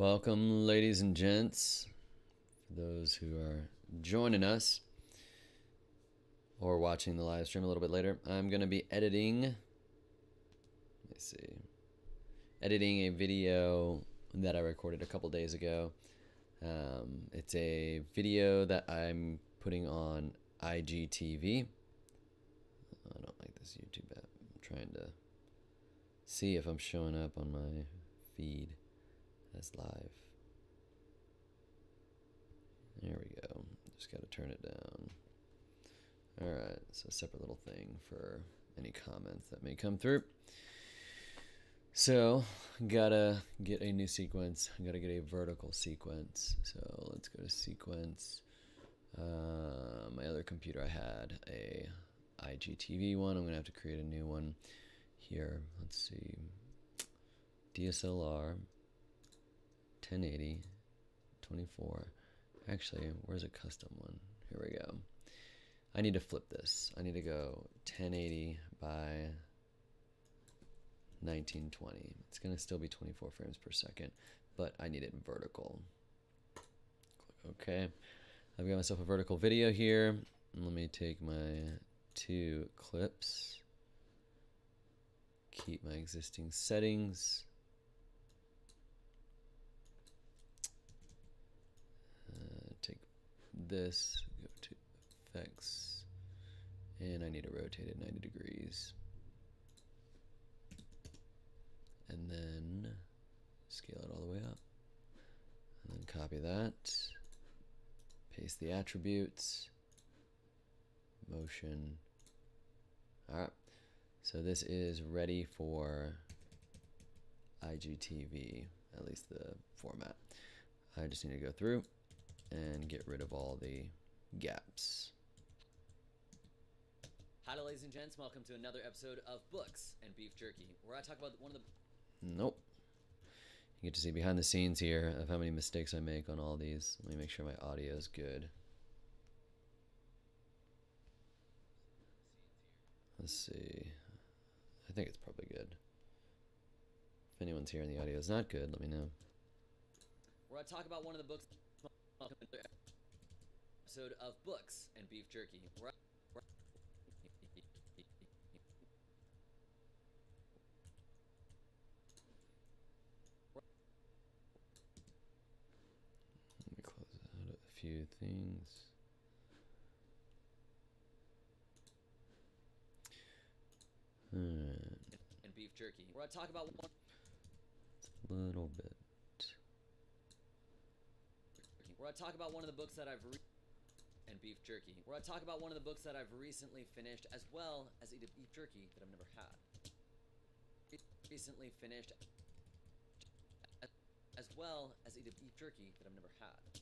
Welcome, ladies and gents, for those who are joining us or watching the live stream a little bit later. I'm going to be editing a video that I recorded a couple days ago. It's a video that I'm putting on IGTV. I don't like this YouTube app. I'm trying to see if I'm showing up on my feed as live. There we go. Just got to turn it down. Alright, so a separate little thing for any comments that may come through. So, gotta get a new sequence. Gotta get a vertical sequence. So let's go to sequence. My other computer, I had a IGTV one. I'm gonna have to create a new one here. Let's see. DSLR 1080 24. Actually, where's a custom one? Here we go. I need to flip this. I need to go 1080 by 1920. It's going to still be 24 frames per second, but I need it vertical. Click OK. I've got myself a vertical video here. Let me take my two clips. Keep my existing settings. Take this, go to effects, and I need to rotate it 90 degrees. And then scale it all the way up. And then copy that, paste the attributes, motion. Alright, so this is ready for IGTV, at least the format. I just need to go through and get rid of all the gaps. Hi, ladies and gents. Welcome to another episode of Books and Beef Jerky, where I talk about one of the... Nope. You get to see behind the scenes here of how many mistakes I make on all these. Let me make sure my audio is good. Let's see. I think it's probably good. If anyone's here and the audio is not good, let me know. Where I talk about one of the books... Welcome to another episode of Books and Beef Jerky, where Let me close out a few things. and Beef Jerky, where I talk about one... A little bit. Where I talk about one of the books that I've and Beef Jerky, where I talk about one of the books that I've recently finished, as well as eat a beef jerky that I've never had. Recently finished, as well as eat a beef jerky that I've never had.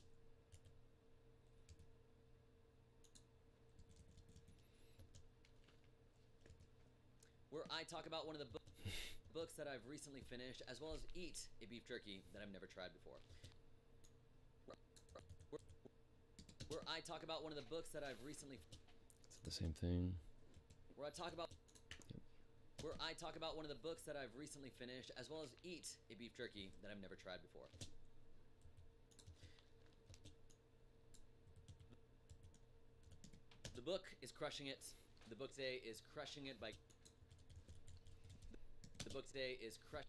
Where I talk about one of the books that I've recently finished, as well as eat a beef jerky that I've never tried before. Where I talk about one of the books that I've recently... It's the same thing. Where I talk about... Where I talk about one of the books that I've recently finished, as well as eat a beef jerky that I've never tried before. The book is crushing it. The book today is Crushing It by... The book today is tried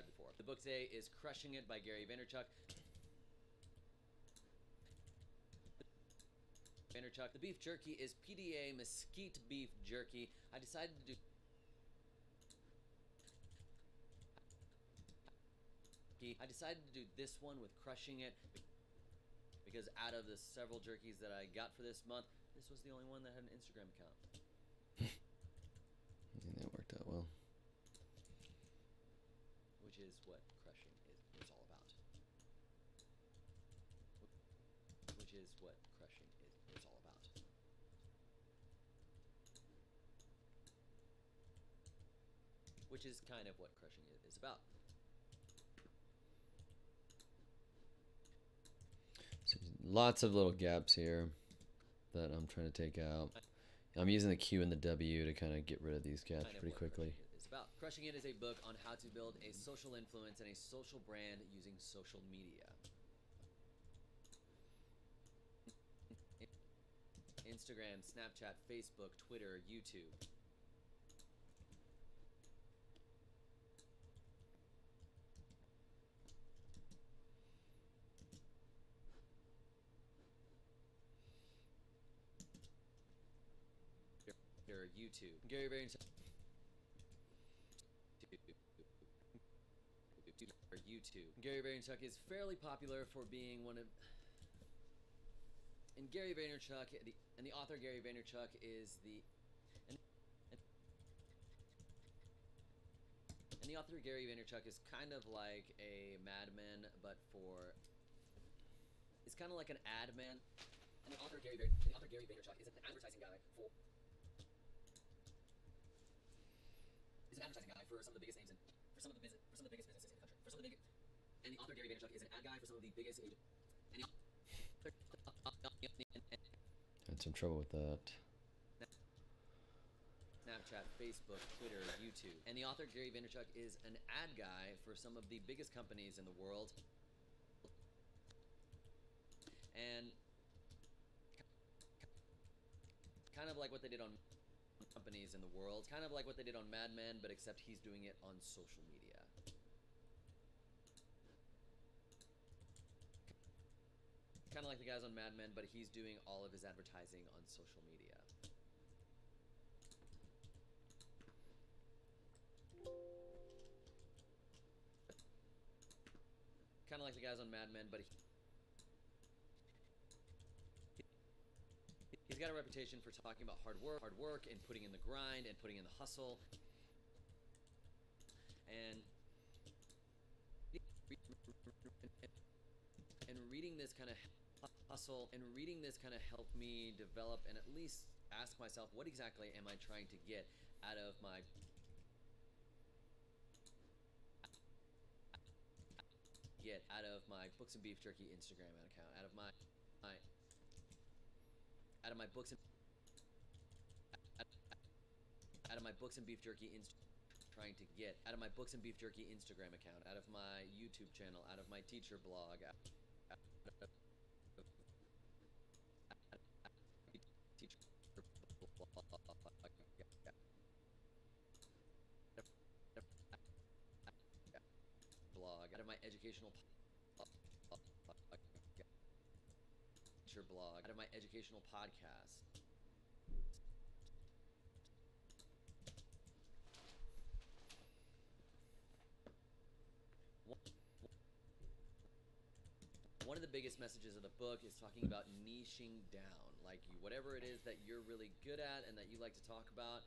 before. The book today is Crushing It by Gary Vaynerchuk. The beef jerky is PDA mesquite beef jerky. I decided to do this one with Crushing It because out of the several jerkies that I got for this month, this was the only one that had an Instagram account. And that worked out well. Which is what crushing is all about. Which is what crushing is all about. Which is kind of what crushing is about. So lots of little gaps here that I'm trying to take out. I'm using the Q and the W to kind of get rid of these gaps pretty quickly. It's about Crushing It is a book on how to build a social influence and a social brand using social media. Instagram, Snapchat, Facebook, Twitter, YouTube. YouTube. Gary Vaynerchuk. YouTube. Gary Vaynerchuk is fairly popular for being one of. And Gary Vaynerchuk, the author Gary Vaynerchuk is the. And the author Gary Vaynerchuk is kind of like a madman, but for. It's kind of like an ad man. And the author Gary Vaynerchuk is an advertising guy for. Is an advertising guy for some of the biggest names in for some of the biggest businesses in the country. And the author Gary Vaynerchuk is an ad guy for some of the biggest agents. Had some trouble with that. Snapchat, Facebook, Twitter, YouTube. And the author Gary Vaynerchuk is an ad guy for some of the biggest companies in the world. And kind of like what they did on companies in the world. Kind of like what they did on Mad Men, but except he's doing it on social media. Kind of like the guys on Mad Men, but he's doing all of his advertising on social media. Kind of like the guys on Mad Men, but he's got a reputation for talking about hard work and putting in the grind and putting in the hustle. And reading this kind of hustle and reading this kind of helped me develop and at least ask myself, what exactly am I trying to get out of my Books and Beef Jerky Instagram account, out of my Books and Beef Jerky trying to get out of my Books and Beef Jerky Instagram account, out of my YouTube channel, out of my teacher blog, out of my educational blog, out of my educational podcast. One of the biggest messages of the book is talking about niching down. Like, whatever it is that you're really good at and that you like to talk about,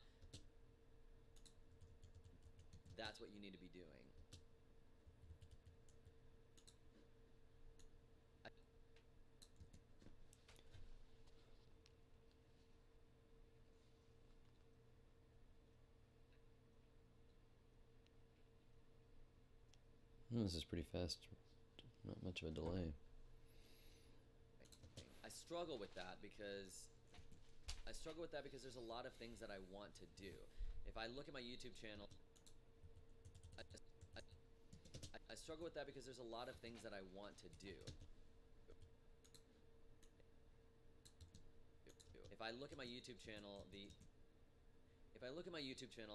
that's what you need to be doing. This is pretty fast. Not much of a delay. I struggle with that because there's a lot of things that I want to do. If I look at my YouTube channel, I struggle with that because there's a lot of things that I want to do. If I look at my YouTube channel,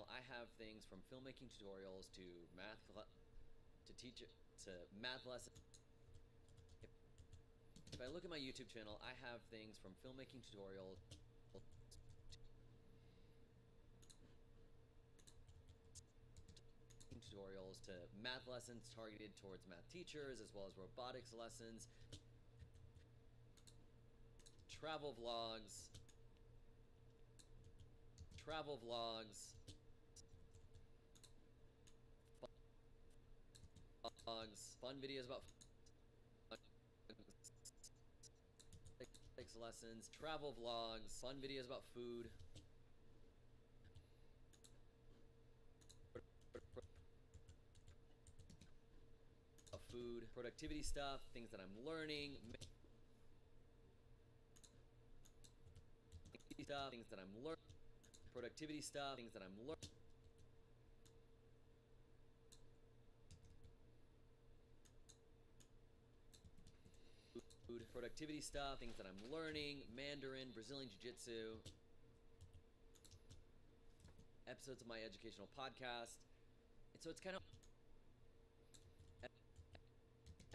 I have things from filmmaking tutorials to math lessons. If I look at my YouTube channel, I have things from filmmaking tutorials to math lessons targeted towards math teachers, as well as robotics lessons, travel vlogs, fun videos about lessons, travel vlogs, fun videos about food, productivity stuff, things that I'm learning, productivity stuff, things that I'm learning. productivity stuff, things that I'm learning, Mandarin, Brazilian Jiu-Jitsu, episodes of my educational podcast. And so it's kind of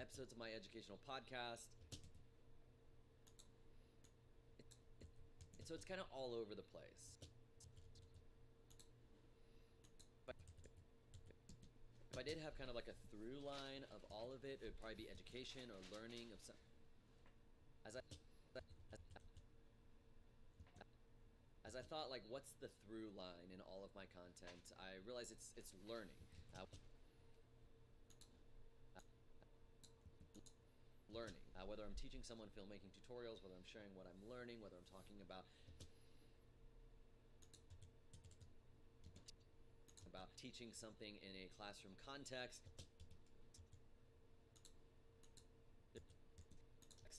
episodes of my educational podcast. And so it's kind of all over the place. If I did have kind of like a through line of all of it, it would probably be education or learning of some. As I thought, like, what's the through line in all of my content? I realize it's learning. Whether I'm teaching someone filmmaking tutorials, whether I'm sharing what I'm learning, whether I'm talking about teaching something in a classroom context.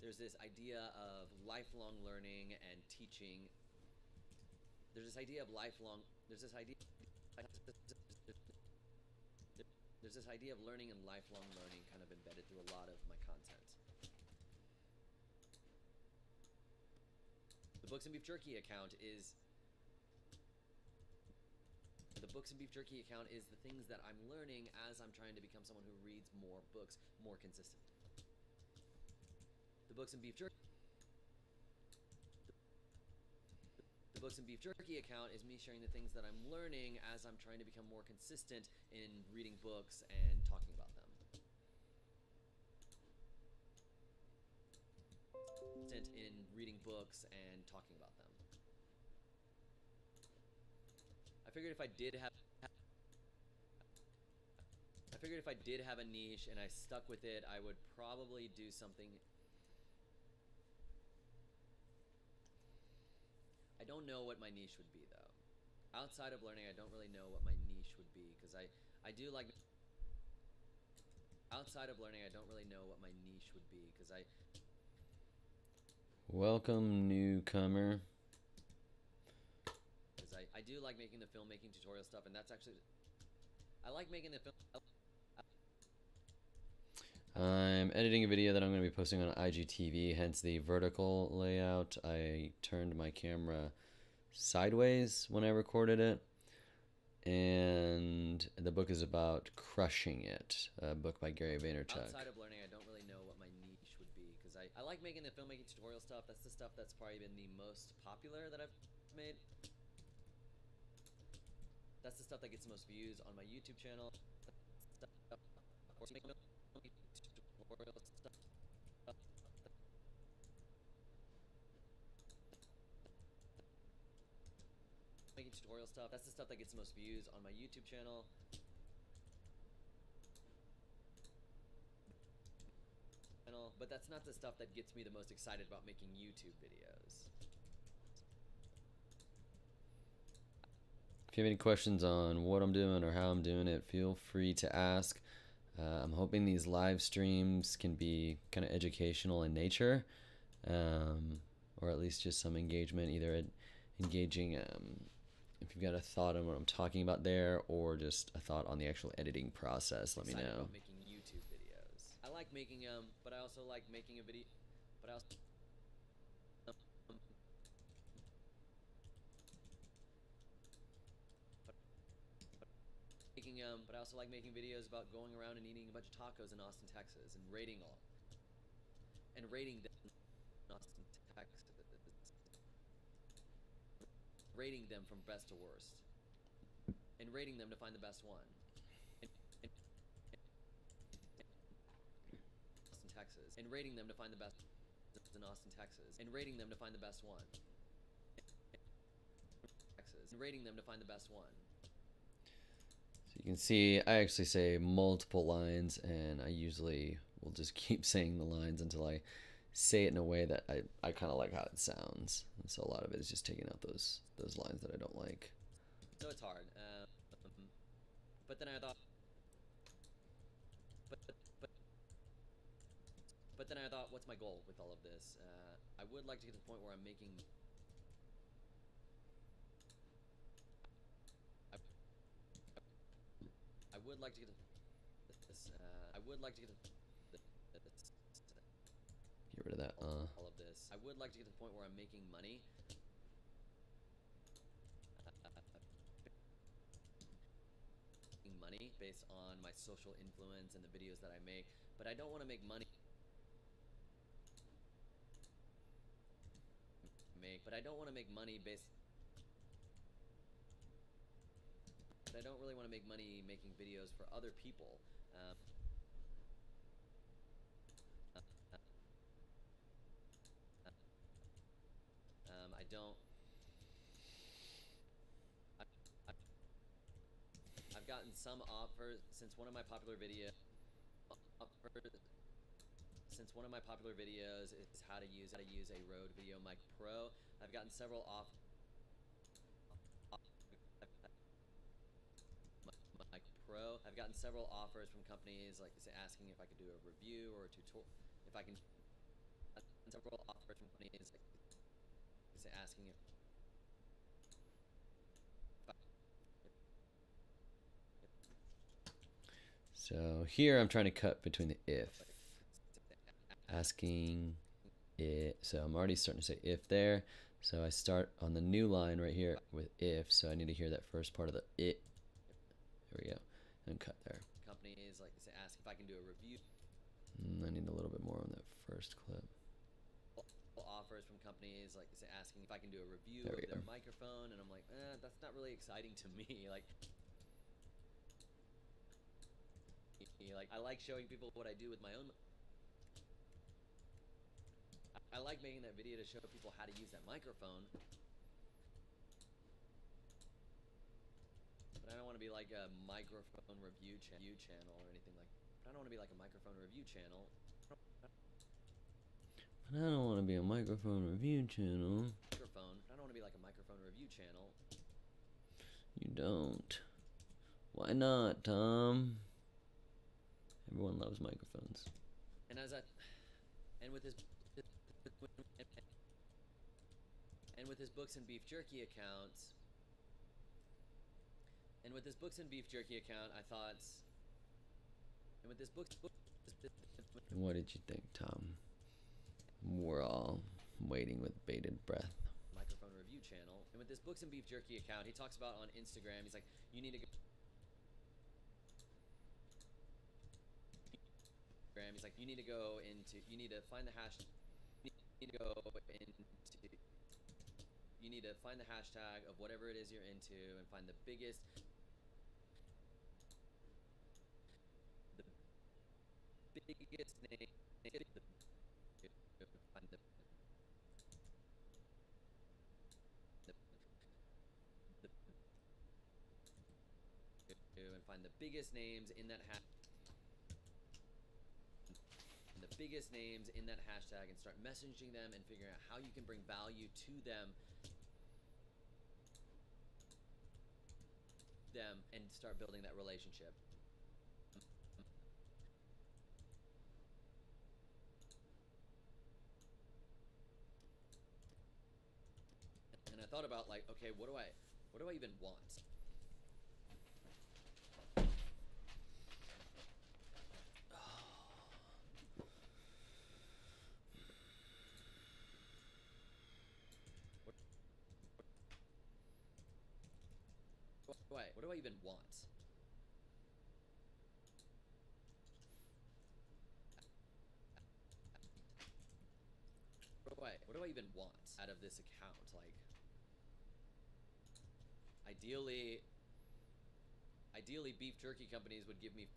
There's this idea of lifelong learning and teaching. There's this idea of lifelong. There's this idea of learning and lifelong learning kind of embedded through a lot of my content. The Books and Beef Jerky account is the things that I'm learning as I'm trying to become someone who reads more books more consistently. The Books and Beef Jerky account is me sharing the things that I'm learning as I'm trying to become more consistent in reading books and talking about them. I figured if I did have a niche and I stuck with it, I would probably do something. I don't know what my niche would be, though. Outside of learning, I don't really know what my niche would be, because I do like. Outside of learning, I don't really know what my niche would be, because I. Welcome, newcomer. Because I do like making the filmmaking tutorial stuff, and that's actually. I like making the film. I'm editing a video that I'm going to be posting on IGTV, hence the vertical layout. I turned my camera sideways when I recorded it. And the book is about Crushing It, a book by Gary Vaynerchuk. Outside of learning, I don't really know what my niche would be, because I like making the filmmaking tutorial stuff. That's the stuff that's probably been the most popular that I've made. That's the stuff that gets the most views on my YouTube channel. Making tutorial stuff. That's the stuff that gets the most views on my YouTube channel. But that's not the stuff that gets me the most excited about making YouTube videos. If you have any questions on what I'm doing or how I'm doing it, feel free to ask. I'm hoping these live streams can be kind of educational in nature, or at least just some engagement, either engaging if you've got a thought on what I'm talking about there, or just a thought on the actual editing process. Let me know. About making YouTube videos. I like making them, but I also like making a video. But I also like making videos about going around and eating a bunch of tacos in Austin, Texas, and rating them in Austin, Texas. Rating them from best to worst, and rating them to find the best one. Austin, Texas, and rating them to find the best in Austin, Texas, and rating them to find the best one. Texas, and rating them to find the best one. So you can see I actually say multiple lines, and I usually will just keep saying the lines until I say it in a way that I kind of like how it sounds. And so a lot of it is just taking out those lines that I don't like. So it's hard. But then I thought, but then I thought, what's my goal with all of this? I would like to get to the point where I'm making. I would like to get to this. I would like to get to this. Get rid of that I would like to get to the point where I'm making money. Money based on my social influence and the videos that I make, but I don't want to make money. But I don't want to make money based. But I don't really want to make money making videos for other people. I don't. I've gotten some offers since one of my popular videos. Since one of my popular videos is how to use a Rode Video Mic Pro. I've gotten several I've gotten several offers from companies like asking if I could do a review or a tutorial. If I can. Several offers from companies like asking if. So here I'm trying to cut between the if. Asking it. So I'm already starting to say if there. So I start on the new line right here with if. So I need to hear that first part of the it. There we go. And cut there. Companies like ask if I can do a review. I need a little bit more on that first clip. Offers from companies like asking if I can do a review of their microphone, and I'm like, that's not really exciting to me. Like I like showing people what I do with my own. I like making that video to show people how to use that microphone. But I don't want to be like a microphone review channel or anything like. I don't want to be like a microphone review channel. But I don't want to be a microphone review channel. I don't want to be like a microphone review channel. You don't. Why not, Tom? Everyone loves microphones. And with his books and beef jerky accounts. And with this books and beef jerky account, I thought. And with this books. What did you think, Tom? We're all waiting with bated breath. Microphone review channel. And with this books and beef jerky account, he talks about on Instagram. He's like, you need to go. He's like, you need to go into. You need to find the hash. You need to go into. You need to find the hashtag of whatever it is you're into and find the biggest. The biggest name. And find the biggest names in that hashtag and start messaging them and figuring out how you can bring value to them and start building that relationship. And I thought about like, okay, what do I even want? What do I even want? What do I even want out of this account? Like, ideally beef jerky companies would give me.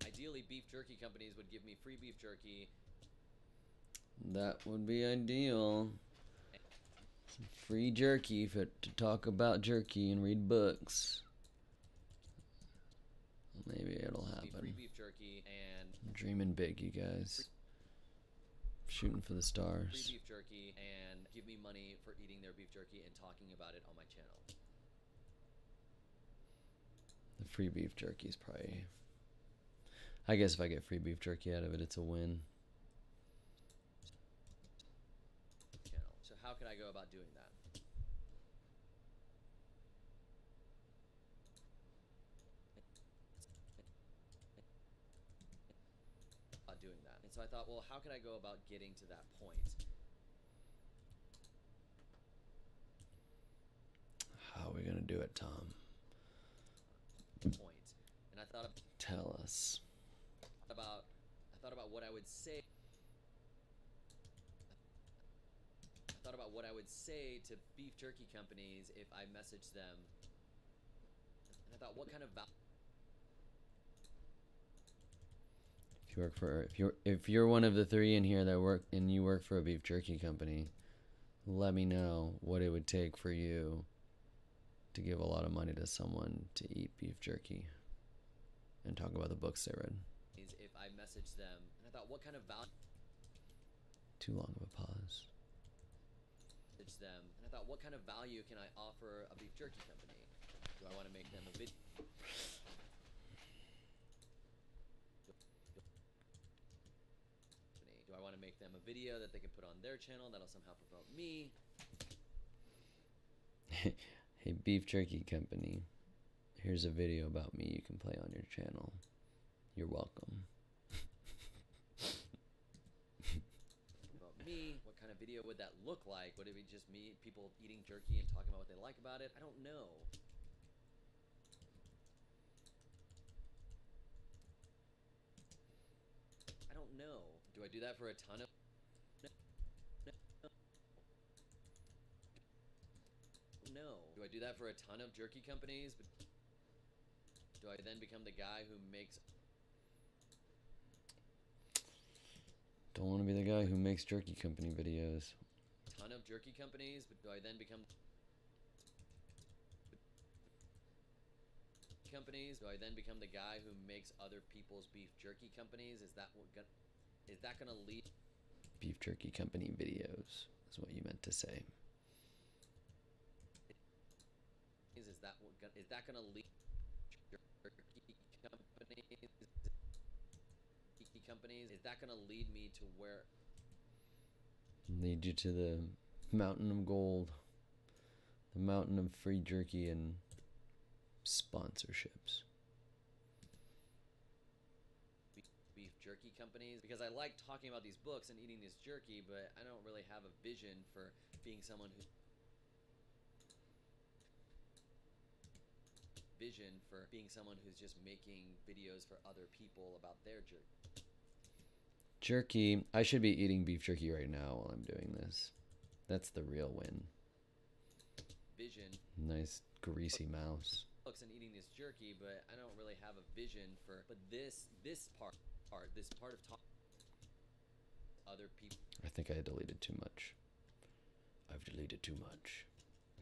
Ideally, beef jerky companies would give me free beef jerky. That would be ideal. Some free jerky to talk about jerky and read books. Maybe it'll happen. Free beef jerky and I'm dreaming big, you guys. Shooting for the stars. Free beef jerky and give me money for eating their beef jerky and talking about it on my channel. The free beef jerky is probably. I guess if I get free beef jerky out of it, it's a win. So how could I go about doing that? doing that. And so I thought, well, how could I go about getting to that point? How are we gonna do it, Tom? And I thought Tell us. I thought about what I would say. I thought about what I would say to beef jerky companies if I messaged them. And I thought, what kind of value? If you're one of the three in here that work and you work for a beef jerky company, let me know what it would take for you to give a lot of money to someone to eat beef jerky and talk about the books they read. If I messaged them, and I thought, what kind of value? Too long of a pause. Them, and I thought, what kind of value can I offer a beef jerky company? Do I want to make them a video? Do I want to make them a video that they can put on their channel that'll somehow promote me? Hey, beef jerky company, here's a video about me you can play on your channel. You're welcome. About me? What kind of video would that look like? Would it be just me, people eating jerky and talking about what they like about it? I don't know. I don't know. Do I do that for a ton of... No. Do I do that for a ton of jerky companies? But do I then become the guy who makes... Don't want to be the guy who makes jerky company videos. Ton of jerky companies, but do I then become... companies? Do I then become the guy who makes other people's beef jerky companies? Is that gonna lead... Beef jerky company videos is what you meant to say. Is that gonna lead jerky companies? Is that gonna lead me to where... Lead you to the mountain of gold. The mountain of free jerky and sponsorships. Beef jerky companies? Because I like talking about these books and eating this jerky, but I don't really have a vision for being someone who... who's just making videos for other people about their jerky. Jerky. I should be eating beef jerky right now while I'm doing this. That's the real win. Vision. Nice greasy mouse. Books and eating this jerky, but I don't really have a vision for... But this part of talking other people... I think I deleted too much. I've deleted too much.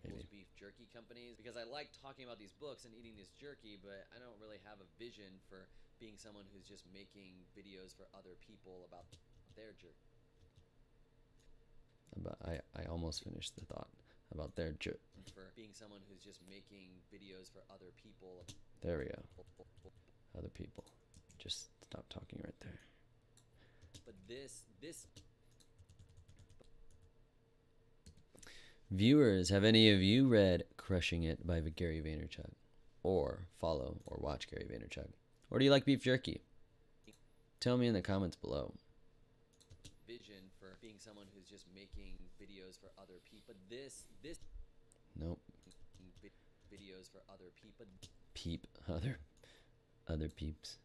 Maybe. Beef jerky companies, because I like talking about these books and eating this jerky, but I don't really have a vision for being someone who's just making videos for other people about their jerky. I almost finished the thought about their jerky. For being someone who's just making videos for other people. There we go. Other people. Just stop talking right there. But this Viewers, have any of you read Crushing It by Gary Vaynerchuk? Or follow or watch Gary Vaynerchuk? Or do you like beef jerky? Tell me in the comments below. Vision for being someone who's just making videos for other people. This Nope. Videos for other people. Peep. Other peeps.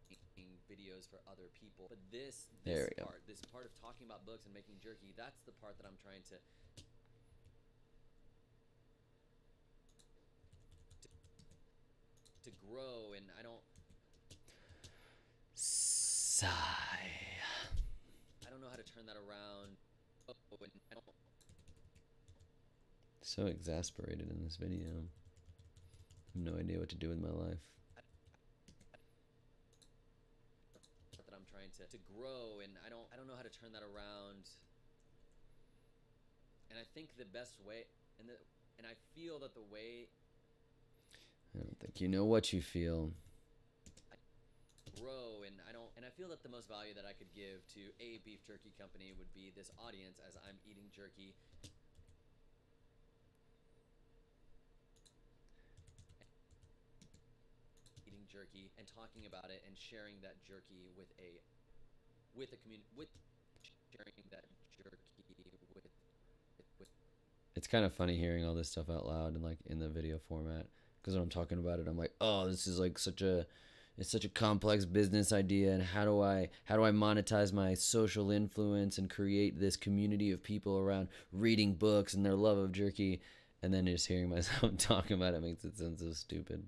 Making videos for other people. But this part of talking about books and making jerky, that's the part that I'm trying to grow, and I don't... Sigh. I don't know how to turn that around. Oh, and I don't... So exasperated in this video. I have no idea what to do with my life. That I'm trying to grow, and I don't know how to turn that around. And I think the best way, and I feel that the way... I don't think you know what you feel. Grow, and I feel that the most value that I could give to a beef jerky company would be this audience as I'm eating jerky. And talking about it and sharing that jerky with a with a community, with sharing that jerky with It's kind of funny hearing all this stuff out loud and like in the video format, because when I'm talking about it, I'm like, oh, this is like it's such a complex business idea, and how do I monetize my social influence and create this community of people around reading books and their love of jerky, and then just hearing myself talking about it makes it sound so stupid.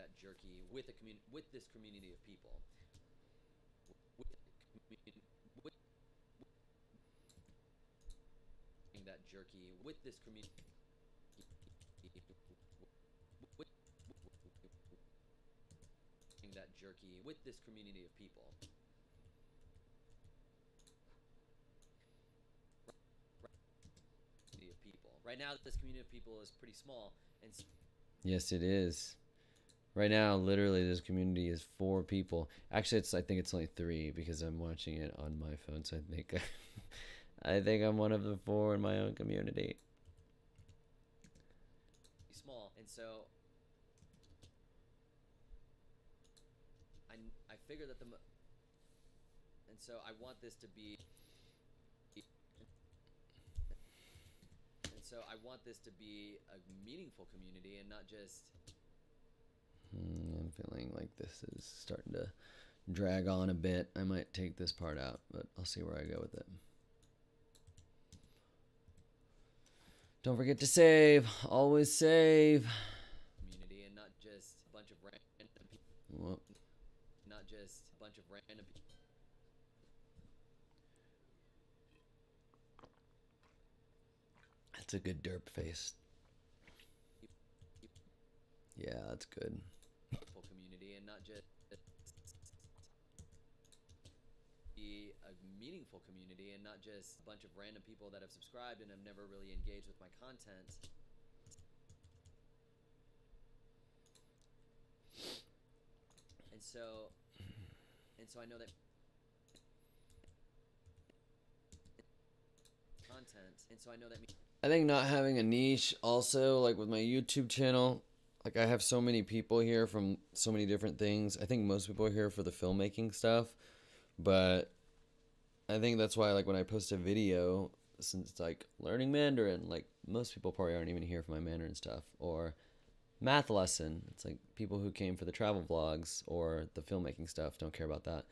that jerky with a community, with this community of people, with that jerky with this community, with that jerky with this community of people. Right now, this community of people is pretty small, and Yes, it is. Right now, literally, this community is 4 people. Actually, I think it's only 3 because I'm watching it on my phone. So I think I think I'm one of the 4 in my own community. Small, and so I figure that and so I want this to be. So I want this to be a meaningful community and not just. I'm feeling like this is starting to drag on a bit. I might take this part out, but I'll see where I go with it. Don't forget to save. Always save. Community and not just a bunch of random people. Whoop. Not just a bunch of random people. That's a good derp face. Yeah, that's good. Community and not just be a meaningful community and not just a bunch of random people that have subscribed and have never really engaged with my content. And so I know that content, and so I know that I think not having a niche also, like with my YouTube channel, like I have so many people here from so many different things. I think most people are here for the filmmaking stuff, but I think that's why, like, when I post a video, since it's like learning Mandarin, like most people probably aren't even here for my Mandarin stuff, or math lesson. It's like people who came for the travel vlogs or the filmmaking stuff don't care about that.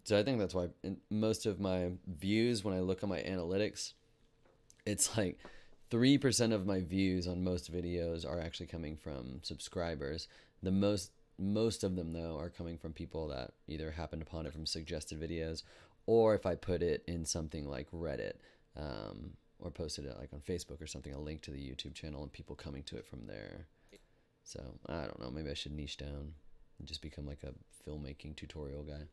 So I think that's why in most of my views, when I look at my analytics, it's like 3% of my views on most videos are actually coming from subscribers. The most of them, though, are coming from people that either happened upon it from suggested videos, or if I put it in something like Reddit, or posted it like on Facebook or something, a link to the YouTube channel and people coming to it from there. So I don't know, maybe I should niche down and just become like a filmmaking tutorial guy.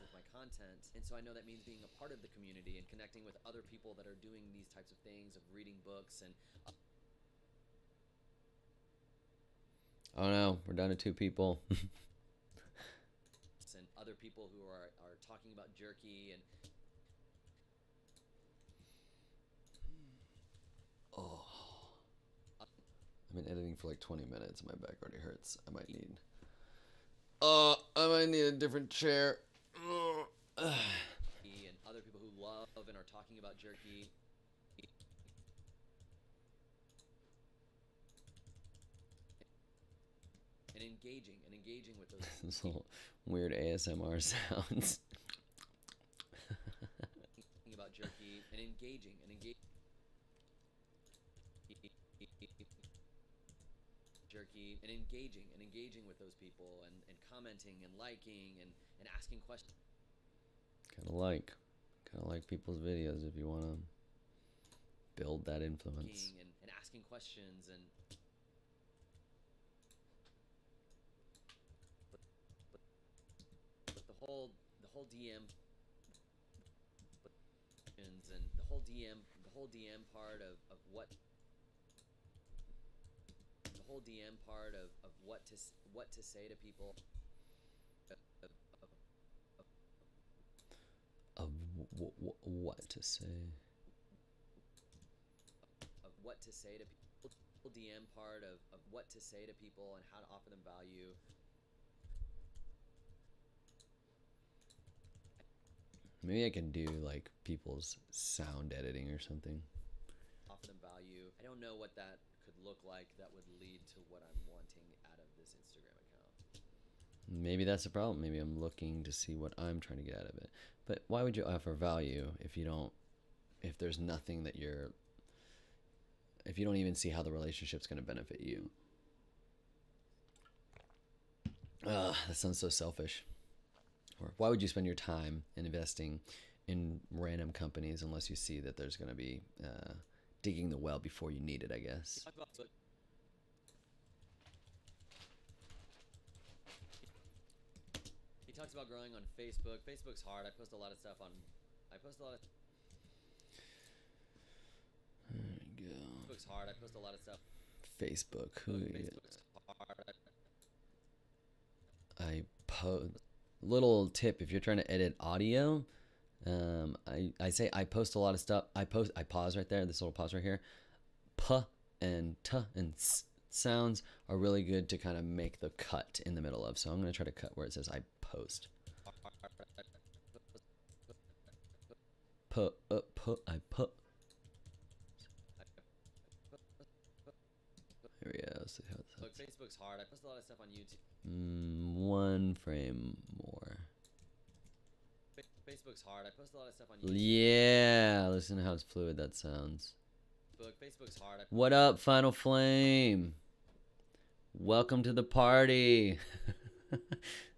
with my content, and so I know that means being a part of the community and connecting with other people that are doing these types of things, of reading books and Oh no, we're down to 2 people. and other people who are talking about jerky and Oh, I've been editing for like 20 minutes. My back already hurts. I might need a different chair. and other people who love and are talking about jerky. And engaging with those This little weird ASMR sounds. talking about jerky and engaging jerky and engaging with those people and commenting and liking and asking questions. Kind of like people's videos if you want to build that influence. And asking questions and but the whole DM and the whole DM part of what the whole DM part of what to say to people Of what to say. of what to say to people DM part of what to say to people and how to offer them value. Maybe I can do like people's sound editing or something. Offer them value. I don't know what that could look like that would lead to what I'm wanting out of this Instagram account. Maybe that's the problem. Maybe I'm looking to see what I'm trying to get out of it. But why would you offer value if you don't, if there's nothing that you're, if you don't even see how the relationship's going to benefit you? That sounds so selfish. Or why would you spend your time investing in random companies unless you see that there's going to be digging the well before you need it, I guess. He talks about growing on Facebook. Facebook's hard. I post a lot of stuff on... There we go. Facebook's hard. I post a lot of stuff. Facebook. Facebook's hard. I post... Little tip, if you're trying to edit audio, I say I post a lot of stuff. I pause right there, this little pause right here. P and t and s sounds are really good to kind of make the cut in the middle of. So I'm going to try to cut where it says I post. I put. Here we go. Let's see how it sounds. Look, Facebook's hard. I post a lot of stuff on YouTube. One frame more. Facebook's hard. I post a lot of stuff on YouTube. Yeah, listen to how fluid that sounds. Facebook's hard. What up, Final Flame? Welcome to the party.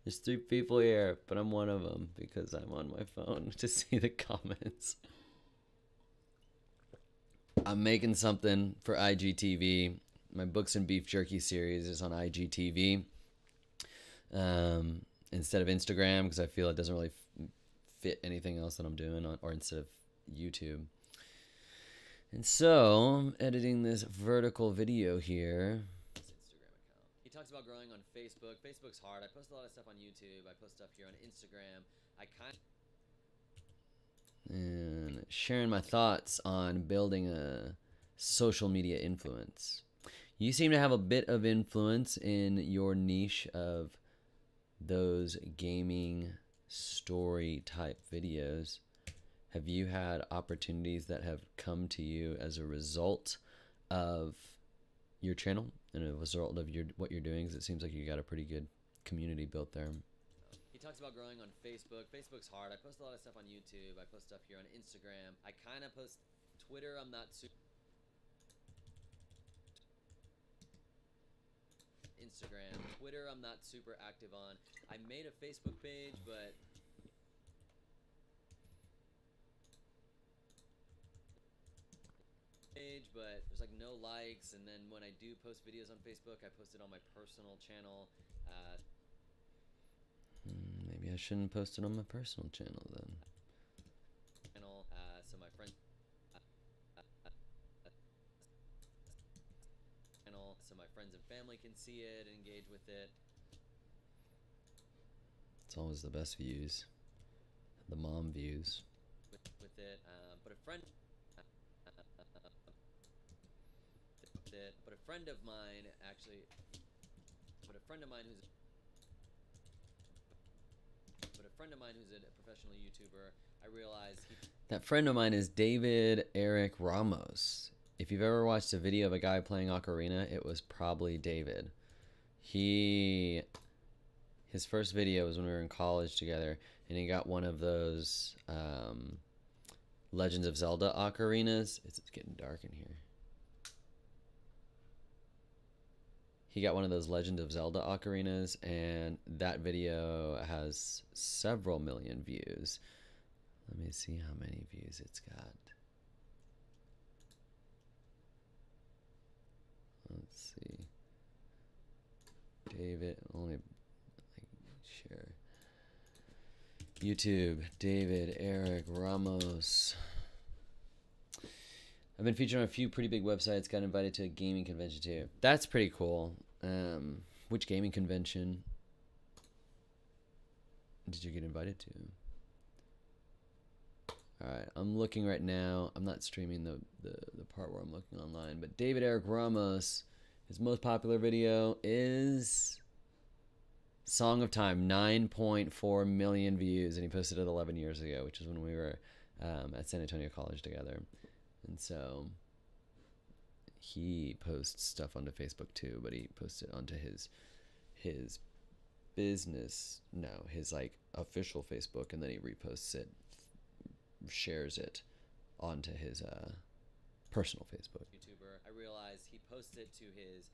There's 3 people here, but I'm one of them because I'm on my phone to see the comments. I'm making something for IGTV. My Books and Beef Jerky series is on IGTV instead of Instagram because I feel it doesn't really fit anything else that I'm doing on, or instead of YouTube. And so I'm editing this vertical video here. Instagram account. He talks about growing on Facebook. Facebook's hard. I post a lot of stuff on YouTube. I post stuff here on Instagram. And sharing my thoughts on building a social media influence. You seem to have a bit of influence in your niche of those gaming story type videos. Have you had opportunities that have come to you as a result of your channel and a result of what you're doing? Because it seems like you got a pretty good community built there. He talks about growing on Facebook. Facebook's hard. I post a lot of stuff on YouTube. I post stuff here on Instagram. I kind of post Twitter. I'm not super... Instagram. Twitter, I'm not super active on. I made a Facebook page, but... there's like no likes, and then when I do post videos on Facebook, I post it on my personal channel. Maybe I shouldn't post it on my personal channel then. So my friends, so my friends and family can see it, engage with it. It's always the best views, the mom views. With it, but a friend. But a friend of mine actually, but a friend of mine who's a professional YouTuber, I realized that friend of mine is David Eric Ramos. If you've ever watched a video of a guy playing ocarina, it was probably David. His first video was when we were in college together, and he got one of those Legends of Zelda ocarinas. It's getting dark in here. He got one of those Legend of Zelda ocarinas, and that video has several million views. Let me see how many views it's got. Let's see. David, only share. YouTube, David Eric Ramos. I've been featured on a few pretty big websites, got invited to a gaming convention too. That's pretty cool. Which gaming convention did you get invited to? All right, I'm looking right now. I'm not streaming the part where I'm looking online, but David Eric Ramos, his most popular video is Song of Time, 9.4 million views, and he posted it 11 years ago, which is when we were at San Antonio College together. And so he posts stuff onto Facebook too, but he posts it onto his business, no, his like official Facebook, and then he reposts it, shares it onto his personal Facebook. YouTuber. I realized he posted to his.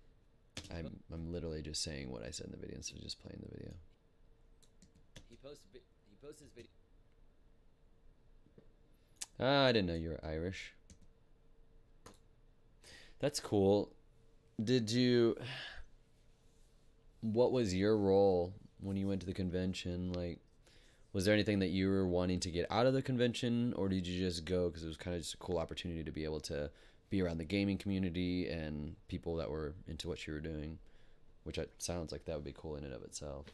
I'm literally just saying what I said in the video instead of just playing the video. He posts his video. I didn't know you were Irish. That's cool. What was your role when you went to the convention? Like, was there anything that you were wanting to get out of the convention, or did you just go because it was kind of just a cool opportunity to be able to be around the gaming community and people that were into what you were doing, which sounds like that would be cool in and of itself.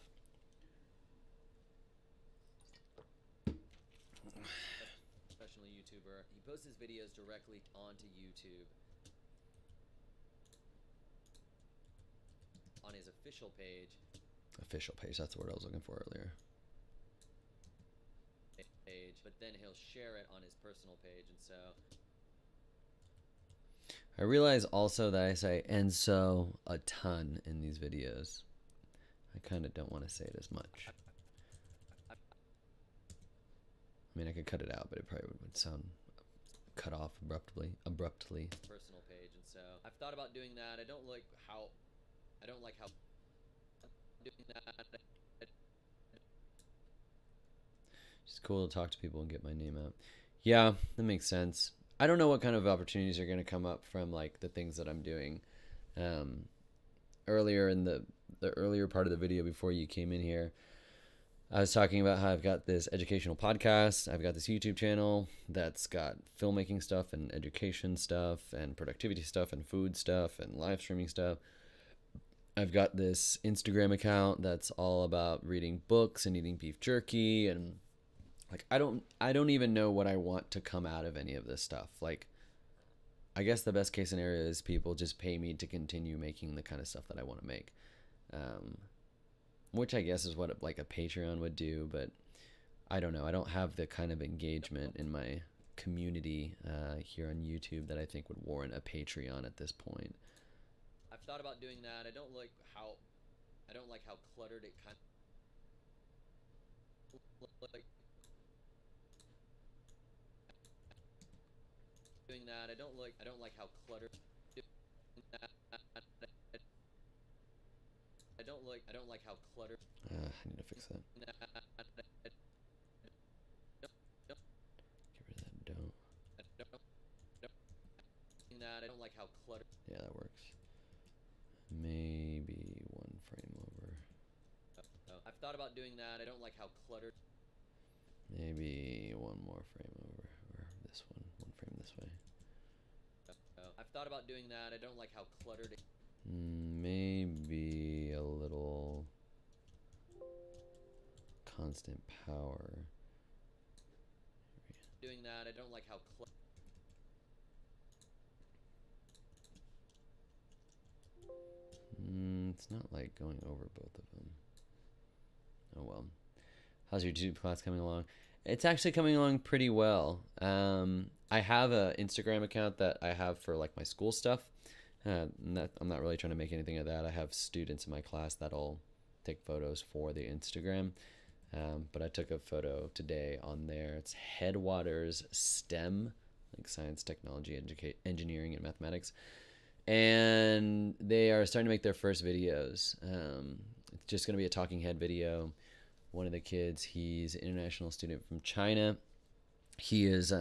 Professional YouTuber. He posts his videos directly onto YouTube. On his official page. Official page, that's the word I was looking for earlier. But then he'll share it on his personal page, and so I realize also that I say "and so" a ton in these videos. I kind of don't want to say it as much. I mean, I could cut it out, but it probably would sound cut off abruptly. Personal page, and so I've thought about doing that. I don't like how doing that. It's cool to talk to people and get my name out. Yeah, that makes sense. I don't know what kind of opportunities are going to come up from like the things that I'm doing. Earlier in the earlier part of the video before you came in here, I was talking about how I've got this educational podcast. I've got this YouTube channel that's got filmmaking stuff and education stuff and productivity stuff and food stuff and live streaming stuff. I've got this Instagram account that's all about reading books and eating beef jerky, and like I don't even know what I want to come out of any of this stuff. Like, I guess the best case scenario is people just pay me to continue making the kind of stuff that I want to make, which I guess is what like a Patreon would do. But I don't know. I don't have the kind of engagement in my community here on YouTube that I think would warrant a Patreon at this point. I've thought about doing that. I don't like how cluttered it kind of like doing that. I don't like how cluttered I don't like how cluttered I need to fix that. Get rid of that don't. I don't like how cluttered. Yeah, that works. Maybe one frame over. I've thought about doing that. I don't like how cluttered. Maybe one more frame over, or this one frame this way. I've thought about doing that. I don't like how cluttered it. Maybe a little constant power. Doing that. I don't like how cluttered. It's not like going over both of them. Oh well. How's your YouTube class coming along? It's actually coming along pretty well. I have an Instagram account that I have for like my school stuff. I'm not really trying to make anything of that. I have students in my class that'll take photos for the Instagram. But I took a photo today on there. It's Headwaters STEM, like science, technology, engineering, and mathematics. And they are starting to make their first videos. It's just going to be a talking head video. One of the kids, he's an international student from China. He is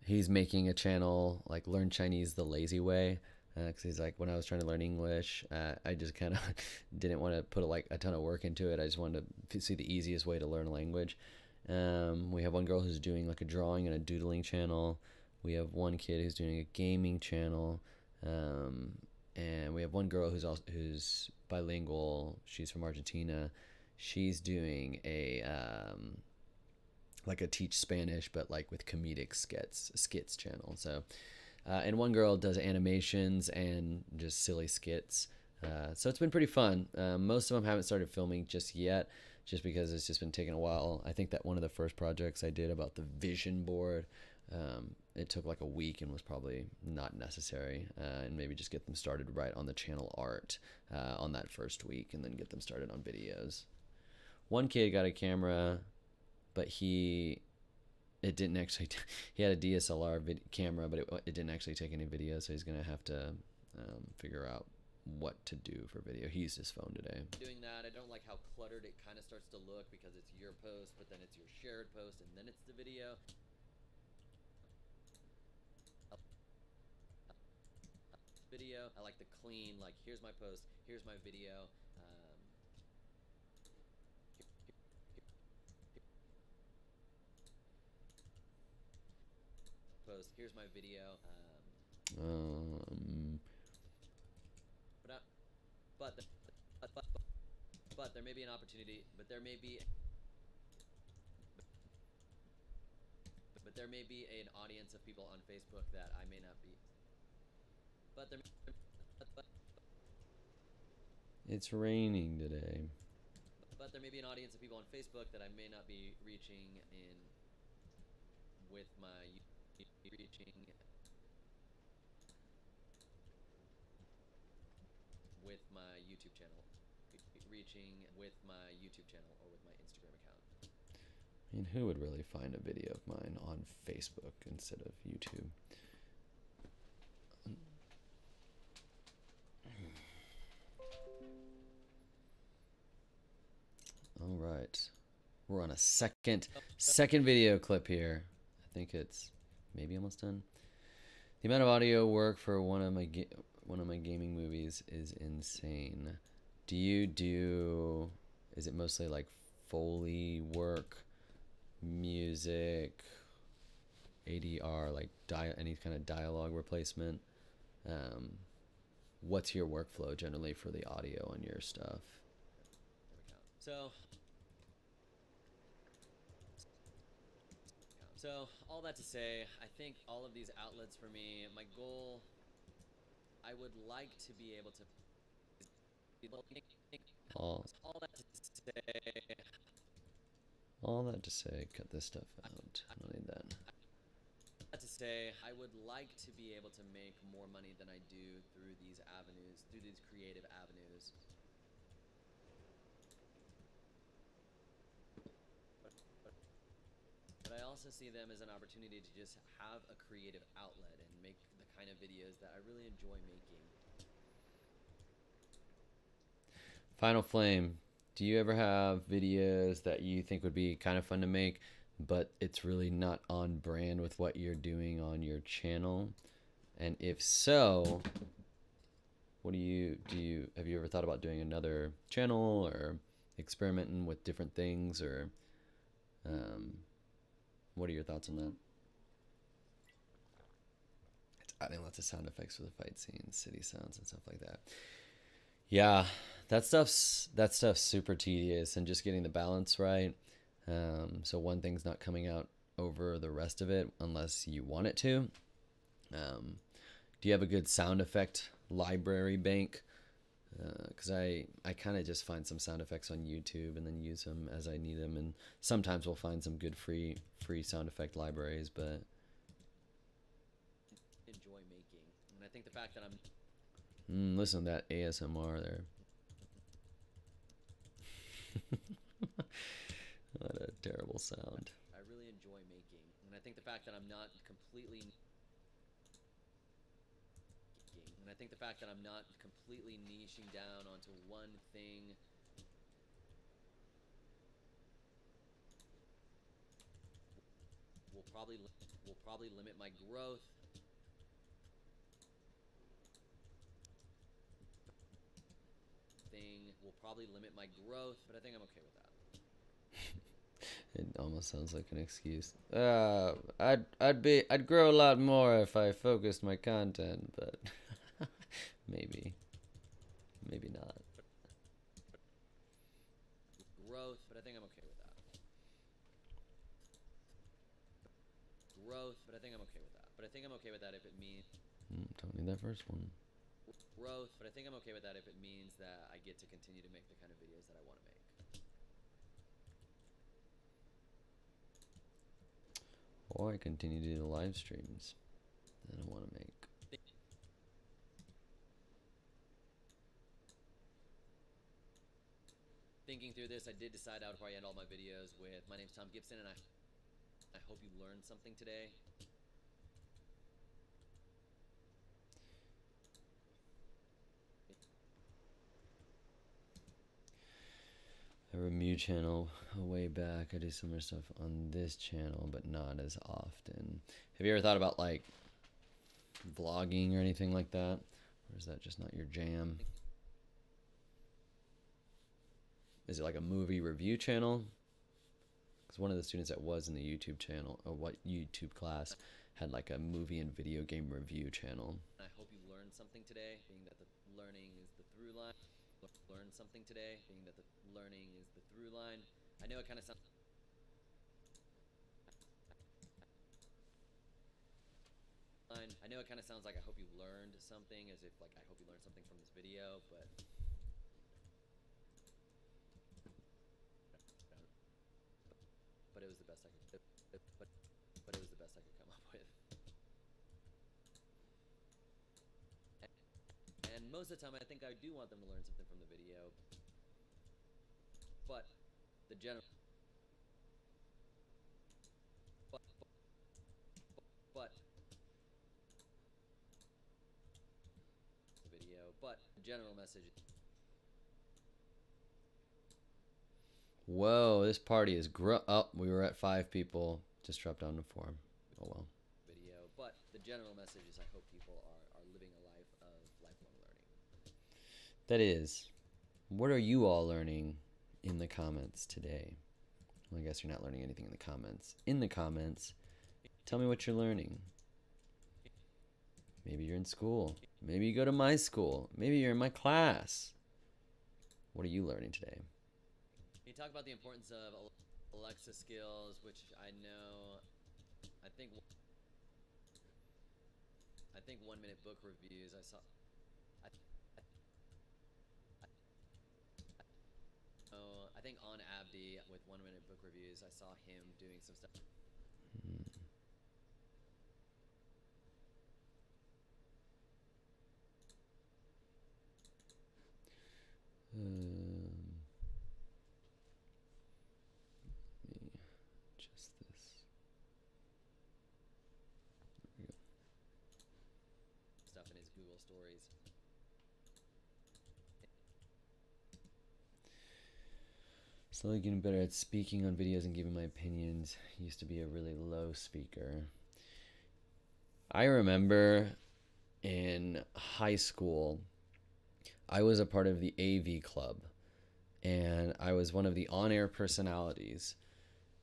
he's making a channel like Learn Chinese the Lazy Way, because he's like, when I was trying to learn English, I just kind of didn't want to put a ton of work into it. I just wanted to see the easiest way to learn a language. We have one girl who's doing like a drawing and a doodling channel. We have one kid who's doing a gaming channel. And we have one girl who's bilingual. She's from Argentina. She's doing a like a teach Spanish, but like with comedic skits channel. So, and one girl does animations and just silly skits. So it's been pretty fun. Most of them haven't started filming just yet, just because it's just been taking a while. I think that one of the first projects I did about the vision board, it took like a week and was probably not necessary, and maybe just get them started right on the channel art on that first week, and then get them started on videos. One kid got a camera, but it didn't actually he had a DSLR camera, but it didn't actually take any video, so he's gonna have to figure out what to do for video. He used his phone today. Doing that, I don't like how cluttered it kind of starts to look, because it's your post, but then it's your shared post, and then it's the video. I like the clean, like, here's my post, here's my video. Here's my video. But there may be an opportunity, but there may be an audience of people on Facebook that I may not be. It's raining today. But there may be an audience of people on Facebook that I may not be reaching with my YouTube channel. With my YouTube channel or with my Instagram account. I mean, who would really find a video of mine on Facebook instead of YouTube? All right, we're on a second video clip here. I think it's maybe almost done. The amount of audio work for one of my gaming movies is insane. Is it mostly like Foley work, music, ADR, like any kind of dialogue replacement? What's your workflow generally for the audio on your stuff? So all that to say, I think all of these outlets for me, my goal, I would like to be able to all that to say, cut this stuff out. I don't need that. To say, I would like to be able to make more money than I do through these avenues, through these creative avenues. But I also see them as an opportunity to just have a creative outlet and make the kind of videos that I really enjoy making. Final Flame, do you ever have videos that you think would be kind of fun to make, but it's really not on brand with what you're doing on your channel? And if so, what have you ever thought about doing another channel or experimenting with different things, or what are your thoughts on that? It's adding lots of sound effects for the fight scenes, city sounds and stuff like that. Yeah, that stuff's super tedious, and just getting the balance right. So one thing's not coming out over the rest of it unless you want it to. Do you have a good sound effect library bank? Because I kind of just find some sound effects on YouTube and then use them as I need them, and sometimes we'll find some good free sound effect libraries, but enjoy making. And I think the fact that I'm listen to that ASMR there. What a terrible sound. I really enjoy making. And I think the fact that I'm not completely niching down onto one thing will probably limit my growth. But I think I'm okay with that. It almost sounds like an excuse. I'd grow a lot more if I focused my content, but maybe not. Growth, but I think I'm okay with that. growth, but I think I'm okay with that. But I think I'm okay with that if it means Don't need that first one. growth, but I think I'm okay with that if it means that I get to continue to make the kind of videos that I want to make. Or I continue to do the live streams that I want to make. Thinking through this, I did decide out before I end all my videos with, my name's Tom Gibson, and I hope you learned something today. A review channel a way back. I do similar stuff on this channel, but not as often. Have you ever thought about like vlogging or anything like that? Or is that just not your jam? Is it like a movie review channel? Because one of the students that was in the YouTube channel, or what YouTube class, had like a movie and video game review channel. I hope you learned something today, being that the learning is the through line. Learn something today, being that the learning is the through line. I know it kind of sounds like I hope you learned something, as if like I hope you learned something from this video, but it was the best I could but it was the best I could come up with. And most of the time I think I do want them to learn something from the video, but the general message. Whoa, this party is we were at 5 people. Just dropped down to 4. Oh well. Video, but the general message is I hope people are living a life of lifelong learning. That is. What are you all learning in the comments today? Well, I guess you're not learning anything in the comments. In the comments, tell me what you're learning. Maybe you're in school. Maybe you go to my school. Maybe you're in my class. What are you learning today? You talk about the importance of Alexa skills, which I know, I think 1 minute book reviews I saw. I think on Abdi with 1 minute book reviews, I saw him doing some stuff. Let me adjust this. There we go. Stuff in his Google stories. Slowly getting better at speaking on videos and giving my opinions. Used to be a really low speaker. I remember in high school, I was a part of the AV club, and I was one of the on-air personalities.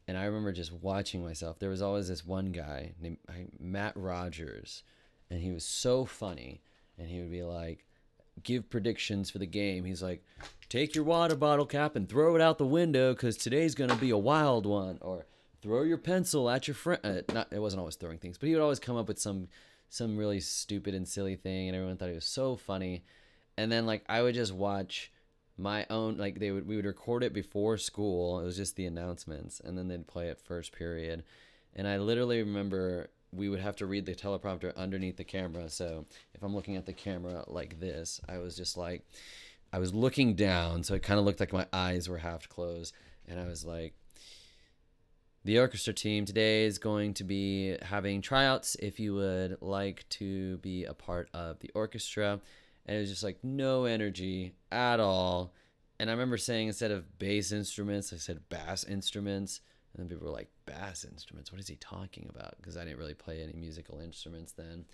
And I remember just watching myself. There was always this one guy named Matt Rogers, and he was so funny. And he would be like, give predictions for the game. He's like, take your water bottle cap and throw it out the window because today's going to be a wild one. Or throw your pencil at your friend. It wasn't always throwing things, but he would always come up with some really stupid and silly thing, and everyone thought he was so funny. And then like I would just watch my own, like we would record it before school. It was just the announcements, and then they'd play it first period. And I literally remember we would have to read the teleprompter underneath the camera. So if I'm looking at the camera like this, I was just like, I was looking down, so it kind of looked like my eyes were half closed. And I was like, the orchestra team today is going to be having tryouts if you would like to be a part of the orchestra. And it was just like no energy at all. And I remember saying instead of bass instruments, I said bass instruments. And then people were like, bass instruments? What is he talking about? Because I didn't really play any musical instruments then.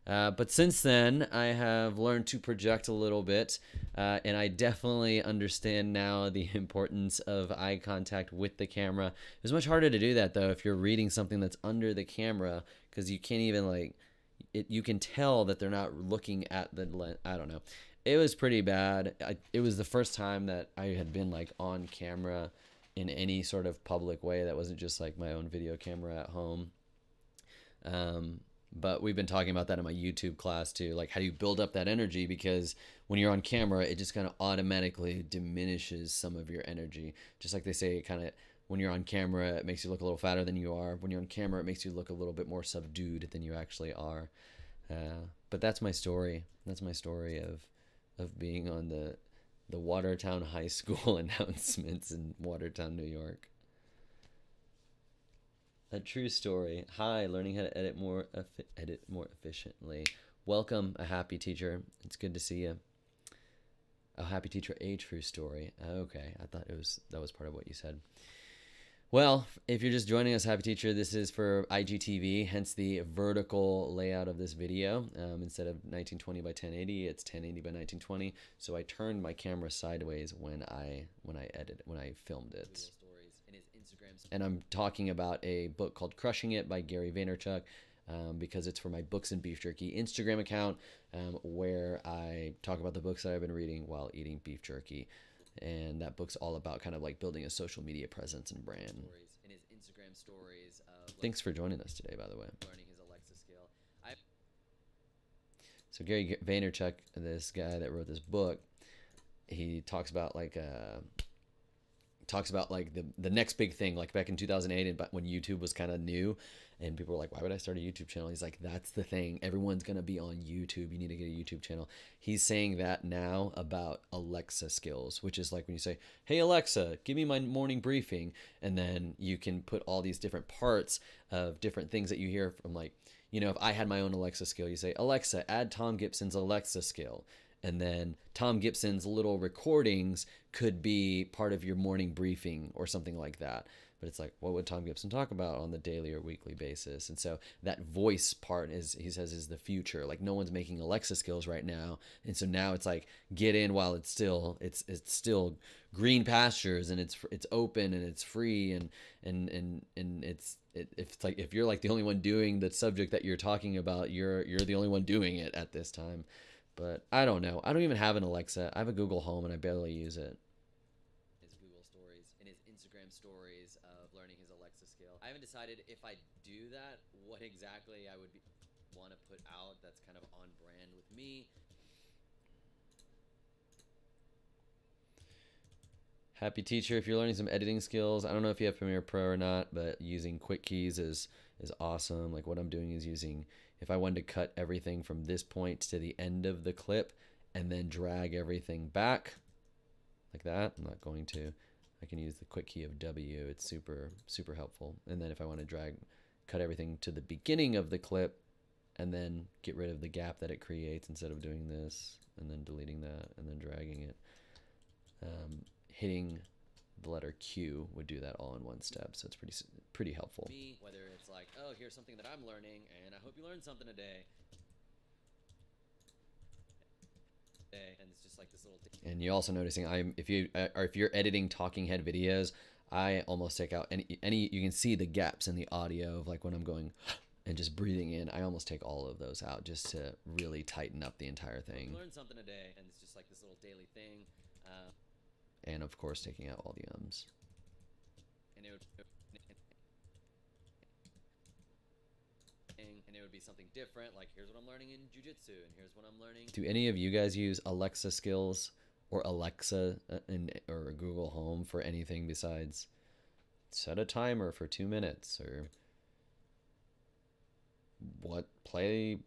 But since then, I have learned to project a little bit. And I definitely understand now the importance of eye contact with the camera. It's much harder to do that, though, if you're reading something that's under the camera. Because you can't even, like, you can tell that they're not looking at the lens. I don't know. It was pretty bad. It was the first time that I had been, like, on camera in any sort of public way that wasn't just like my own video camera at home. But we've been talking about that in my YouTube class too. Like, how do you build up that energy? Because when you're on camera, it just kind of automatically diminishes some of your energy. Just like they say, kind of when you're on camera, it makes you look a little fatter than you are. When you're on camera, it makes you look a little bit more subdued than you actually are. But that's my story. That's my story of being on the Watertown High School announcements in Watertown, New York. A true story. Hi, learning how to edit more efficiently. Welcome, a happy teacher. It's good to see you. A happy teacher, a true story. Okay, I thought that was part of what you said. Well, if you're just joining us, happy teacher, this is for IGTV, hence the vertical layout of this video. Instead of 1920 by 1080, it's 1080 by 1920. So I turned my camera sideways when I filmed it. And I'm talking about a book called Crushing It by Gary Vaynerchuk, because it's for my Books and Beef Jerky Instagram account, where I talk about the books that I've been reading while eating beef jerky. And that book's all about kind of like building a social media presence and brand. In his Instagram stories. Thanks for joining us today, by the way. Learning his Alexa skill. So Gary Vaynerchuk, this guy that wrote this book, he talks about like the next big thing, like back in 2008, and when YouTube was kind of new and people were like, why would I start a YouTube channel? He's like, that's the thing. Everyone's going to be on YouTube. You need to get a YouTube channel. He's saying that now about Alexa skills, which is like when you say, hey, Alexa, give me my morning briefing. And then you can put all these different parts of different things that you hear from, like, you know, if I had my own Alexa skill, you say, Alexa, add Tom Gibson's Alexa skill. And then Tom Gibson's little recordings could be part of your morning briefing or something like that. But it's like, what would Tom Gibson talk about on the daily or weekly basis? And so that voice part he says, is the future. Like, no one's making Alexa skills right now. And so now it's like, get in while it's still green pastures, and it's open and it's free, and it's like, if you're like the only one doing the subject that you're talking about, you're the only one doing it at this time. But I don't know. I don't even have an Alexa. I have a Google Home and I barely use it. His Google stories and his Instagram stories of learning his Alexa skill. I haven't decided if I do that, what exactly I would want to put out that's kind of on brand with me. Happy teacher, if you're learning some editing skills, I don't know if you have Premiere Pro or not, but using quick keys is awesome. Like, what I'm doing is using, if I wanted to cut everything from this point to the end of the clip and then drag everything back like that, I'm not going to. I can use the quick key of W. It's super, super helpful. And then if I want to cut everything to the beginning of the clip and then get rid of the gap that it creates, instead of doing this and then deleting that and then dragging it, hitting the letter Q would do that all in one step. So it's pretty helpful. Whether it's like, oh, here's something that I'm learning, and I hope you learned something today. And it's just like this little thing. And you're also noticing, if you're editing talking head videos, I almost take out any you can see the gaps in the audio of, like, when I'm going and just breathing in. I almost take all of those out just to really tighten up the entire thing. Learn something today, and it's just like this little daily thing. And of course, taking out all the ums. And it would be something different, like, here's what I'm learning in jiu-jitsu, and here's what I'm learning. Do any of you guys use Alexa skills or Alexa or Google Home for anything besides set a timer for 2 minutes, or what, play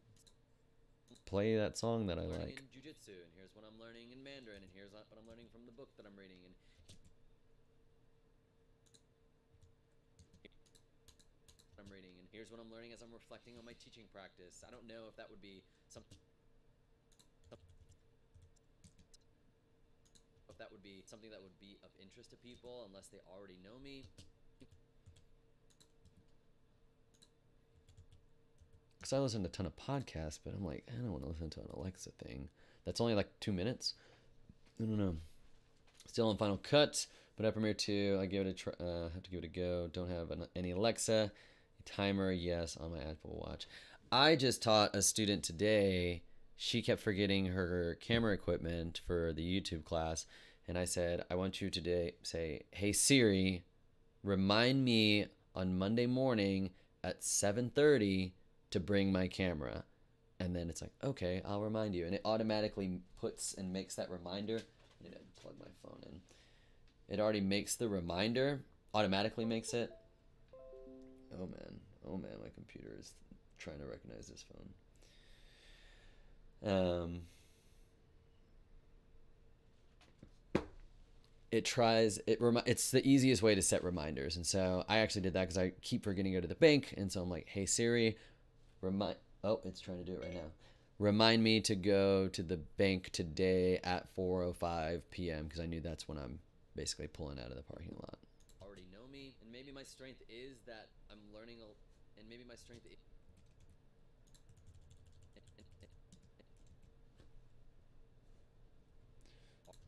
that song that I like? In jiu-jitsu, and here's what I'm learning in Mandarin, and here's what I'm learning from the book that I'm reading, and here's what I'm learning as I'm reflecting on my teaching practice. I don't know if that would be something that would be of interest to people unless they already know me. Because I listen to a ton of podcasts, but I'm like, I don't want to listen to an Alexa thing. That's only like 2 minutes. I don't know. Still in Final Cut, but at Premiere 2, I give it a try. Have to give it a go. Don't have any Alexa. Timer, yes, on my Apple Watch. I just taught a student today. She kept forgetting her camera equipment for the YouTube class, and I said, I want you today say, hey Siri, remind me on Monday morning at 7:30 to bring my camera. And then it's like, okay, I'll remind you. And it automatically puts and makes that reminder. I need to plug my phone in. It already makes the reminder, automatically makes it. Oh man, my computer is trying to recognize this phone. It's the easiest way to set reminders. And so I actually did that because I keep forgetting to go to the bank. And so I'm like, hey Siri, oh, it's trying to do it right now. Remind me to go to the bank today at 4:05 p.m. because I knew that's when I'm basically pulling out of the parking lot. Already know me, and maybe my strength is that I'm learning, and maybe my strength is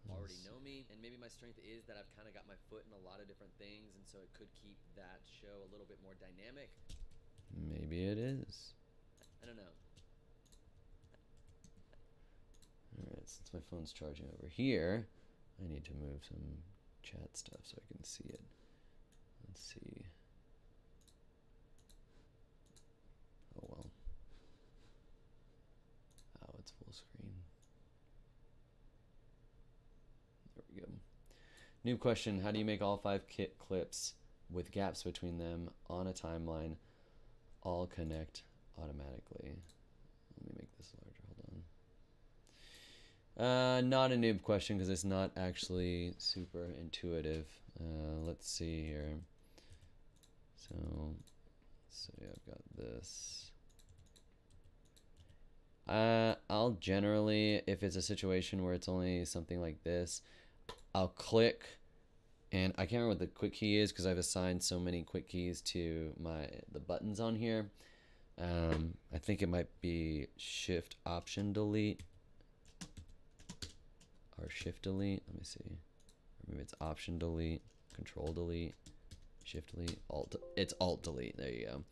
already know me, and maybe my strength is that I've kind of got my foot in a lot of different things, and so it could keep that show a little bit more dynamic. Maybe it is. I don't know. Alright, since my phone's charging over here, I need to move some chat stuff so I can see it. Let's see. Oh well. Oh, it's full screen. There we go. New question, how do you make all 5 clips with gaps between them on a timeline all connect automatically? Let me make this larger, hold on. Not a noob question because it's not actually super intuitive. Let's see here. So I've got this. I'll generally, if it's a situation where it's only something like this, I'll click, and I can't remember what the quick key is because I've assigned so many quick keys to the buttons on here. I think it might be Shift Option Delete or Shift Delete. Let me see. Or maybe it's Option Delete, Control Delete, Shift Delete, Alt. It's Alt Delete. There you go.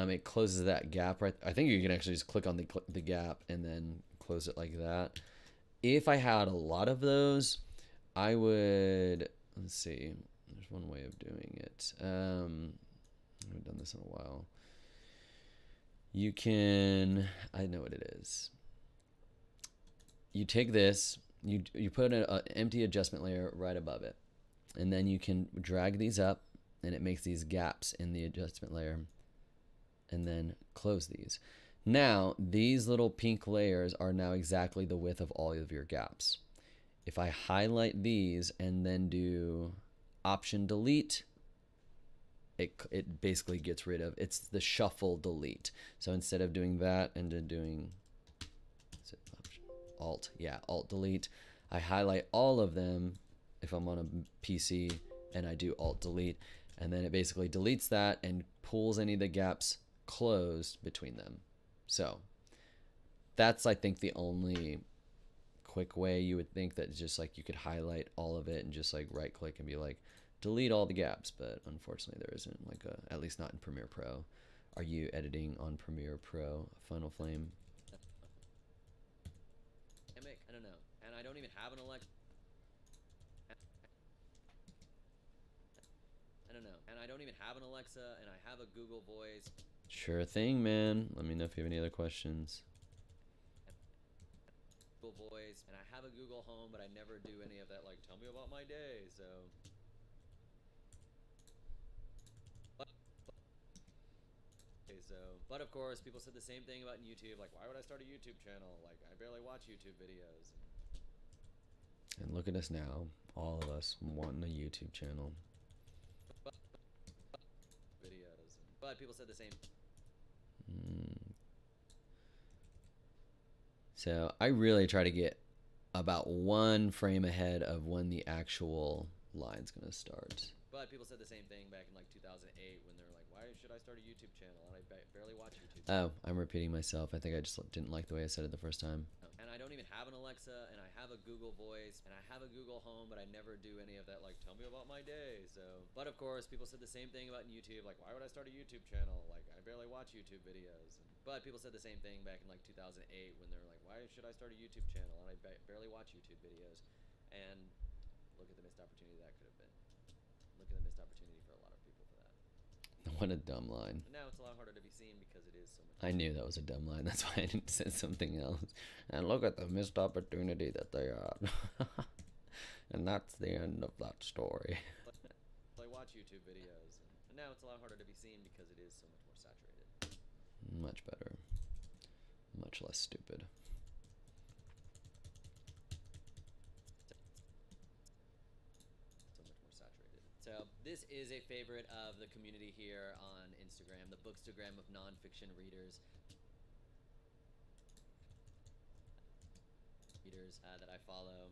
It closes that gap right. I think you can actually just click on the gap and then close it like that. If I had a lot of those, I would, let's see. There's one way of doing it. I haven't done this in a while. You can, I know what it is. You take this, you put an empty adjustment layer right above it, and then you can drag these up, and it makes these gaps in the adjustment layer, and then close these. Now, these little pink layers are now exactly the width of all of your gaps. If I highlight these and then do Option Delete, it basically gets rid of, it's the shuffle delete. So instead of doing that and then doing, is it Option? Alt, yeah, Alt Delete, I highlight all of them if I'm on a PC and I do Alt Delete, and then it basically deletes that and pulls any of the gaps closed between them. So that's, I think, the only quick way you would think that just like you could highlight all of it and just like right click and be like delete all the gaps, but unfortunately there isn't like a, at least not in Premiere Pro. Are you editing on Premiere Pro, Final Flame? I don't know, and I don't even have an Alexa. I don't know, and I don't even have an Alexa, and I have a Google Voice. Sure thing, man. Let me know if you have any other questions. Google Voice, and I have a Google Home, but I never do any of that, like, tell me about my day, so. But of course, people said the same thing about YouTube, like, why would I start a YouTube channel? Like, I barely watch YouTube videos. And look at us now, all of us wanting a YouTube channel. Videos, but people said the same. So I really try to get about 1 frame ahead of when the actual line's gonna start. But people said the same thing back in like 2008 when they were like, why should I start a YouTube channel? And I barely watch YouTube. Oh, I'm repeating myself. I think I just didn't like the way I said it the first time. And I don't even have an Alexa, and I have a Google Voice, and I have a Google Home, but I never do any of that, like, tell me about my day, so. But of course, people said the same thing about YouTube, like, why would I start a YouTube channel? Like, I barely watch YouTube videos. But people said the same thing back in like 2008 when they were like, why should I start a YouTube channel? And I barely watch YouTube videos. And look at the missed opportunity that could have been. Look at the missed opportunity for a lot of people for that. What a dumb line. But now it's a lot harder to be seen because it is so much. I knew that was a dumb line. That's why I didn't say something else. And look at the missed opportunity that they had. And that's the end of that story. I watch YouTube videos, and now it's a lot harder to be seen because it is so much more saturated. Much better. Much less stupid. So much more saturated. So this is a favorite of the community here on Instagram, the Bookstagram of nonfiction readers. That I follow.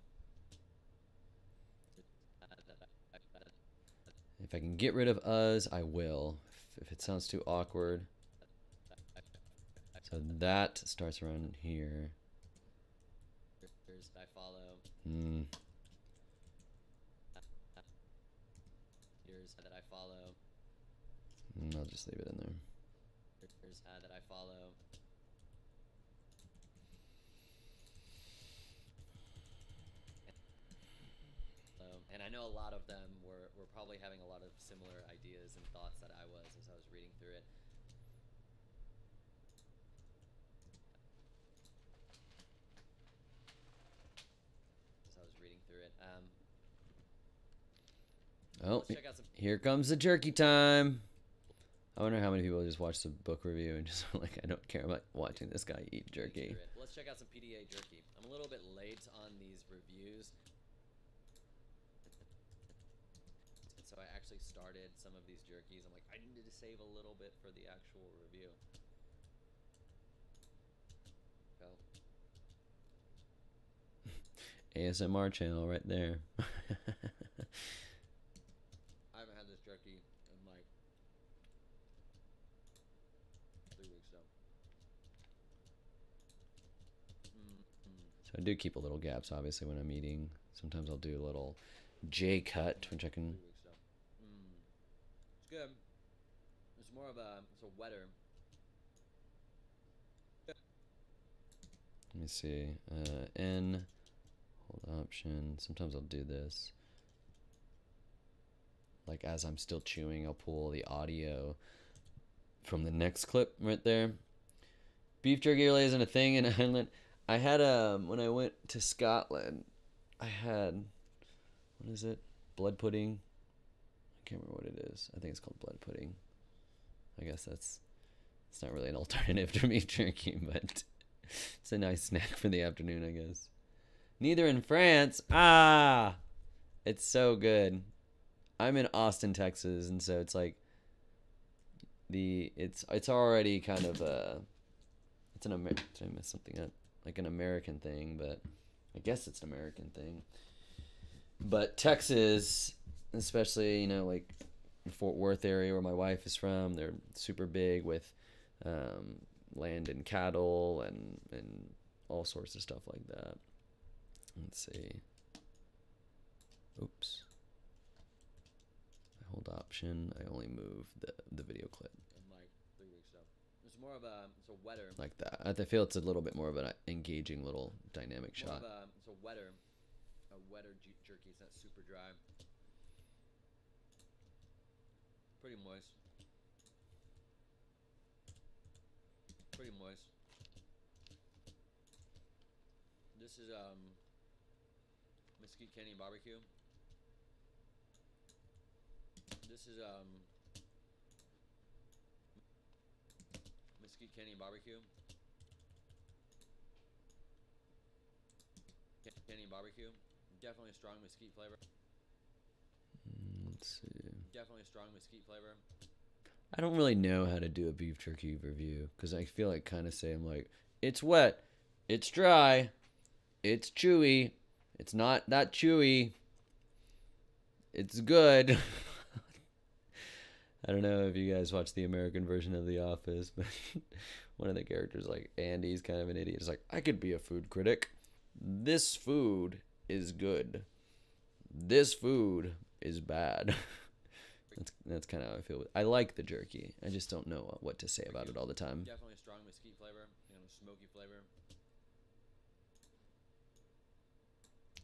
If I can get rid of us, I will. If it sounds too awkward. So that starts around here. I follow. That I follow. I'll just leave it in there. That I follow. And I know a lot of them were probably having a lot of similar ideas and thoughts that I was as I was reading through it. Oh, here comes the jerky time. I wonder how many people just watch the book review and just like, I don't care about watching this guy eat jerky. Let's check out some PDA jerky. I'm a little bit late on these reviews. So I actually started some of these jerkies. I'm like, I needed to save a little bit for the actual review. ASMR channel right there. I haven't had this jerky in like 3 weeks though. So I do keep a little gaps, obviously, when I'm eating. Sometimes I'll do a little J cut, which I can. It's good. It's more of a, it's a wetter. Let me see. N, hold option. Sometimes I'll do this. Like as I'm still chewing, I'll pull the audio from the next clip right there. Beef jerky really isn't a thing in Ireland. I had when I went to Scotland, I had, what is it? Blood pudding. I can't remember what it is. I think it's called blood pudding. I guess it's not really an alternative to beef jerky, but it's a nice snack for the afternoon, I guess. Neither in France. Ah, it's so good. I'm in Austin, Texas, and so it's like it's already kind of it's an did I miss something up? Like an American thing, but I guess it's an American thing. But Texas, especially, you know, like Fort Worth area where my wife is from, they're super big with land and cattle and all sorts of stuff like that. Let's see. Oops. I hold option. I only move the video clip. In like 3 weeks though. It's more of a, it's a wetter. Like that. I feel it's a little bit more of an engaging little dynamic shot. It's a wetter jerky. It's not super dry. Pretty moist. Pretty moist. This is Mesquite Canyon barbecue. This is Mesquite Canyon barbecue. Canyon barbecue. Definitely a strong mesquite flavor. Let's see. Definitely a strong mesquite flavor. I don't really know how to do a beef jerky review because I feel like kind of say I'm like, it's wet, it's dry, it's chewy, it's not that chewy, it's good. I don't know if you guys watch the American version of The Office, but one of the characters, like Andy's kind of an idiot. It's like, I could be a food critic. This food is good. This food is bad. That's kind of how I feel. I like the jerky. I just don't know what to say about it all the time. Definitely a strong mesquite flavor, smoky flavor.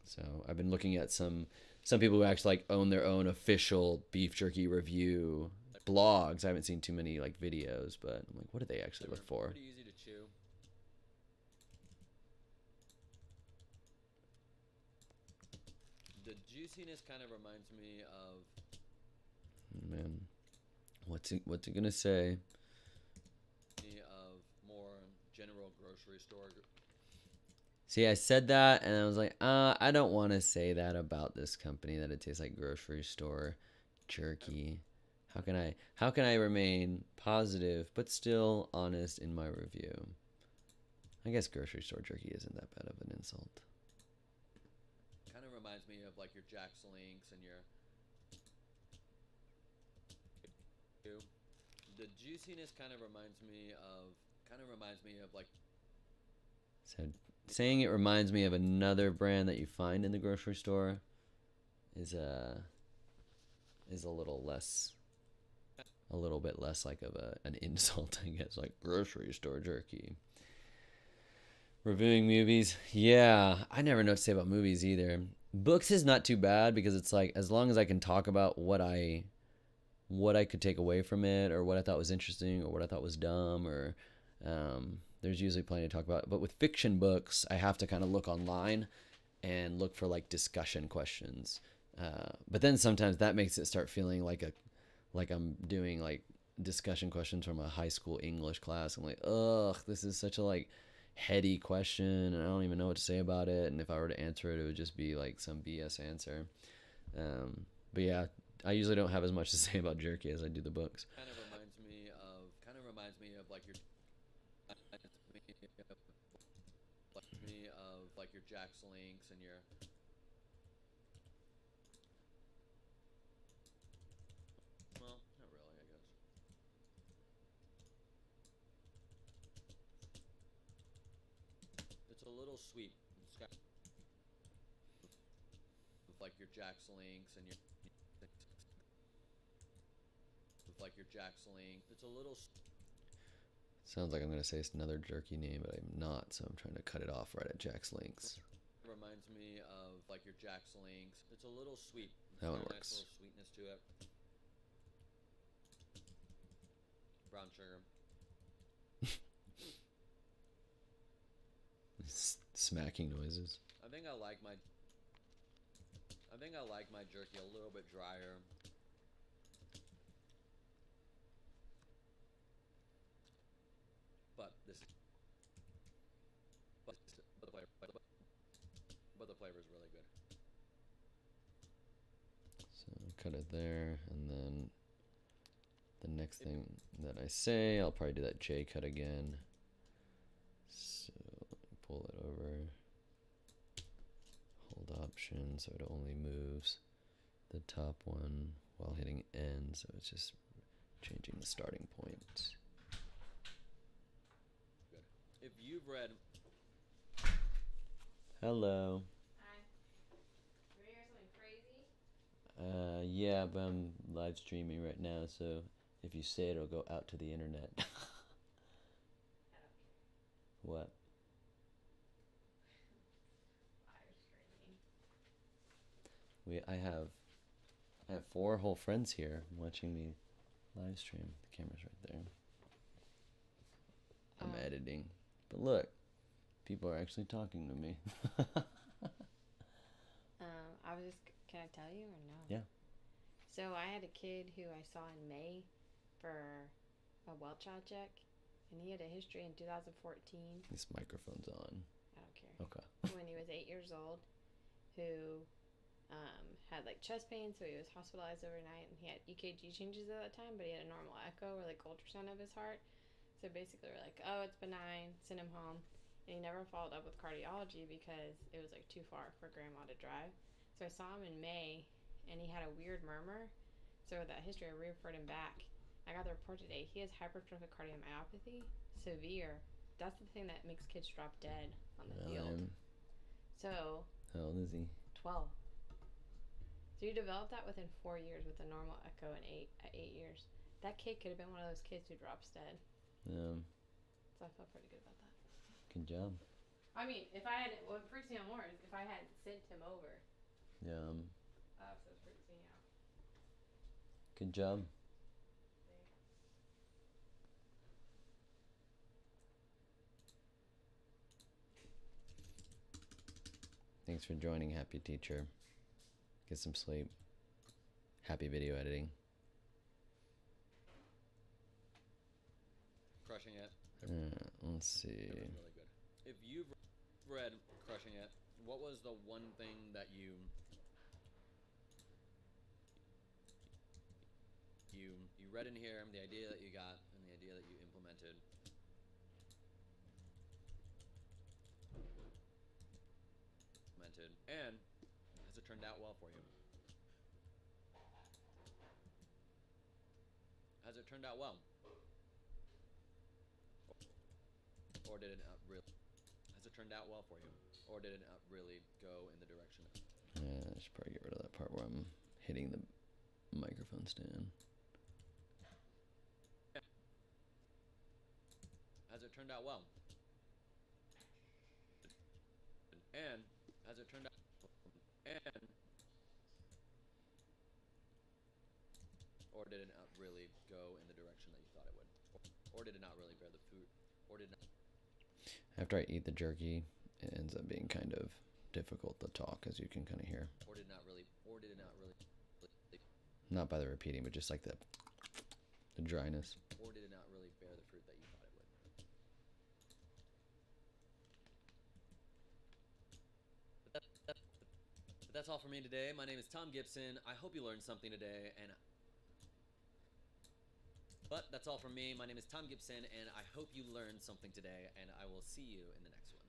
So I've been looking at some people who actually like own their own official beef jerky review blogs. I haven't seen too many like videos, but I'm like, what do they actually look for? Pretty easy to chew. The juiciness kind of reminds me of Man, what's it gonna say? Of more general grocery store. See, I said that, and I was like, I don't want to say that about this company, that it tastes like grocery store jerky. How can I remain positive but still honest in my review? I guess grocery store jerky isn't that bad of an insult. Kind of reminds me of like your Jack's Links and your. The juiciness kind of reminds me of like. So saying it reminds me of another brand that you find in the grocery store is a little bit less like of an insult, I guess, like grocery store jerky. Reviewing movies, yeah, I never know what to say about movies either. Books is not too bad because it's like, as long as I can talk about what I could take away from it, or what I thought was interesting, or what I thought was dumb, or there's usually plenty to talk about. But with fiction books, I have to kind of look online and look for like discussion questions. But then sometimes that makes it start feeling like I'm doing like discussion questions from a high school English class. I'm like, ugh, this is such a like heady question, and I don't even know what to say about it. And if I were to answer it, it would just be like some BS answer. But yeah, I usually don't have as much to say about jerky as I do the books. Kind of reminds me of like your. Like your Jack's Links and your. Well, not really, I guess. It's a little sweet. It's got like your Jack's Links and your. Like your Jack's Links. It's a little. Sounds like I'm going to say another jerky name, but I'm not, so I'm trying to cut it off right at Jack's Links. Reminds me of like your Jack's Links. It's a little sweet. That one got a works. nice little sweetness to it. Brown sugar. Smacking noises. I think I like my jerky a little bit drier. But the flavor is really good. So cut it there, and then the next thing that I say, I'll probably do that J cut again. So pull it over, hold Option so it only moves the top one while hitting N, so it's just changing the starting point. Good. If you've read. Hello. Hi. You want to hear something crazy? Yeah, but I'm live streaming right now, so if you say it, it'll go out to the internet. I don't care. What? Live streaming. I have 4 whole friends here watching me live stream. The camera's right there. I'm editing. But look, people are actually talking to me. Can I tell you or no? Yeah. So I had a kid who I saw in May for a well child check, and he had a history in 2014. This microphone's on. I don't care. Okay. When he was 8 years old, who had like chest pain, so he was hospitalized overnight, and he had EKG changes at that time, but he had a normal echo or like ultrasound of his heart. So basically, we're like, oh, it's benign, send him home. And he never followed up with cardiology because it was like too far for grandma to drive. So I saw him in May, and he had a weird murmur. So with that history, I referred him back. I got the report today. He has hypertrophic cardiomyopathy, severe. That's the thing that makes kids drop dead on the field. So. How old is he? 12. So you developed that within 4 years with a normal echo at 8 years. That kid could have been one of those kids who drops dead. Yeah. So I felt pretty good about that. Good job. I mean, what freaks me out more is if I hadn't sent him over. Yeah. So it freaks me out. Good job. Thanks for joining, Happy Teacher. Get some sleep. Happy video editing. Crushing It. Let's see. It was really good. If you've read Crushing It, what was the one thing that you read in here, the idea that you got, and the idea that you implemented? And has it turned out well for you? Has it turned out well? Or did it not really? Has it turned out well for you? Or did it not really go in the direction of? Yeah, I should probably get rid of that part where I'm hitting the microphone stand. Has it turned out well? And has it turned out? And or did it not really go in the direction that you thought it would? Or did it not really bear the fruit? Or did it not? After I eat the jerky, it ends up being kind of difficult to talk, as you can kind of hear. Or did it not really? Or did it not really? Not by the repeating, but just like the dryness. Or did it not really bear the fruit that you thought it would? But that's all for me today. My name is Tom Gibson. I hope you learned something today. But that's all from me. My name is Tom Gibson, and I hope you learned something today, and I will see you in the next one.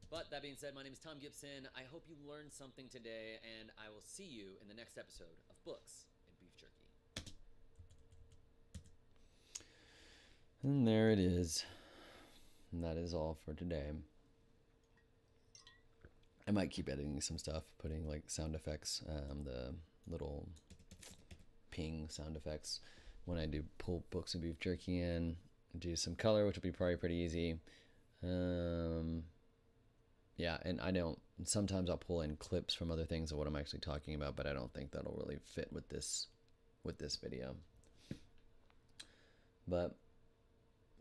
But that being said, my name is Tom Gibson. I hope you learned something today, and I will see you in the next episode of Books and Beef Jerky. And there it is. And that is all for today. I might keep editing some stuff, putting like sound effects, the little ping sound effects when I do pull Books and Beef Jerky in, do some color, which will be probably pretty easy. Yeah, and sometimes I'll pull in clips from other things of what I'm actually talking about, but I don't think that'll really fit with this video. But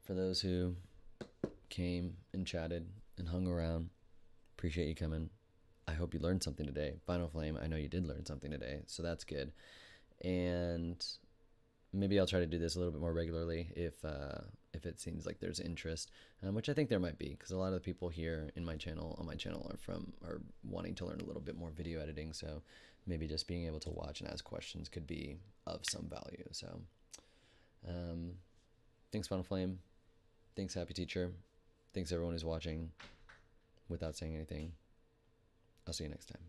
for those who came and chatted and hung around, appreciate you coming. I hope you learned something today. Final Flame, I know you did learn something today, so that's good. And maybe I'll try to do this a little bit more regularly if it seems like there's interest, which I think there might be, because a lot of the people here on my channel are wanting to learn a little bit more video editing. So maybe just being able to watch and ask questions could be of some value. So thanks, Final Flame. Thanks, Happy Teacher. Thanks everyone who's watching. Without saying anything, I'll see you next time.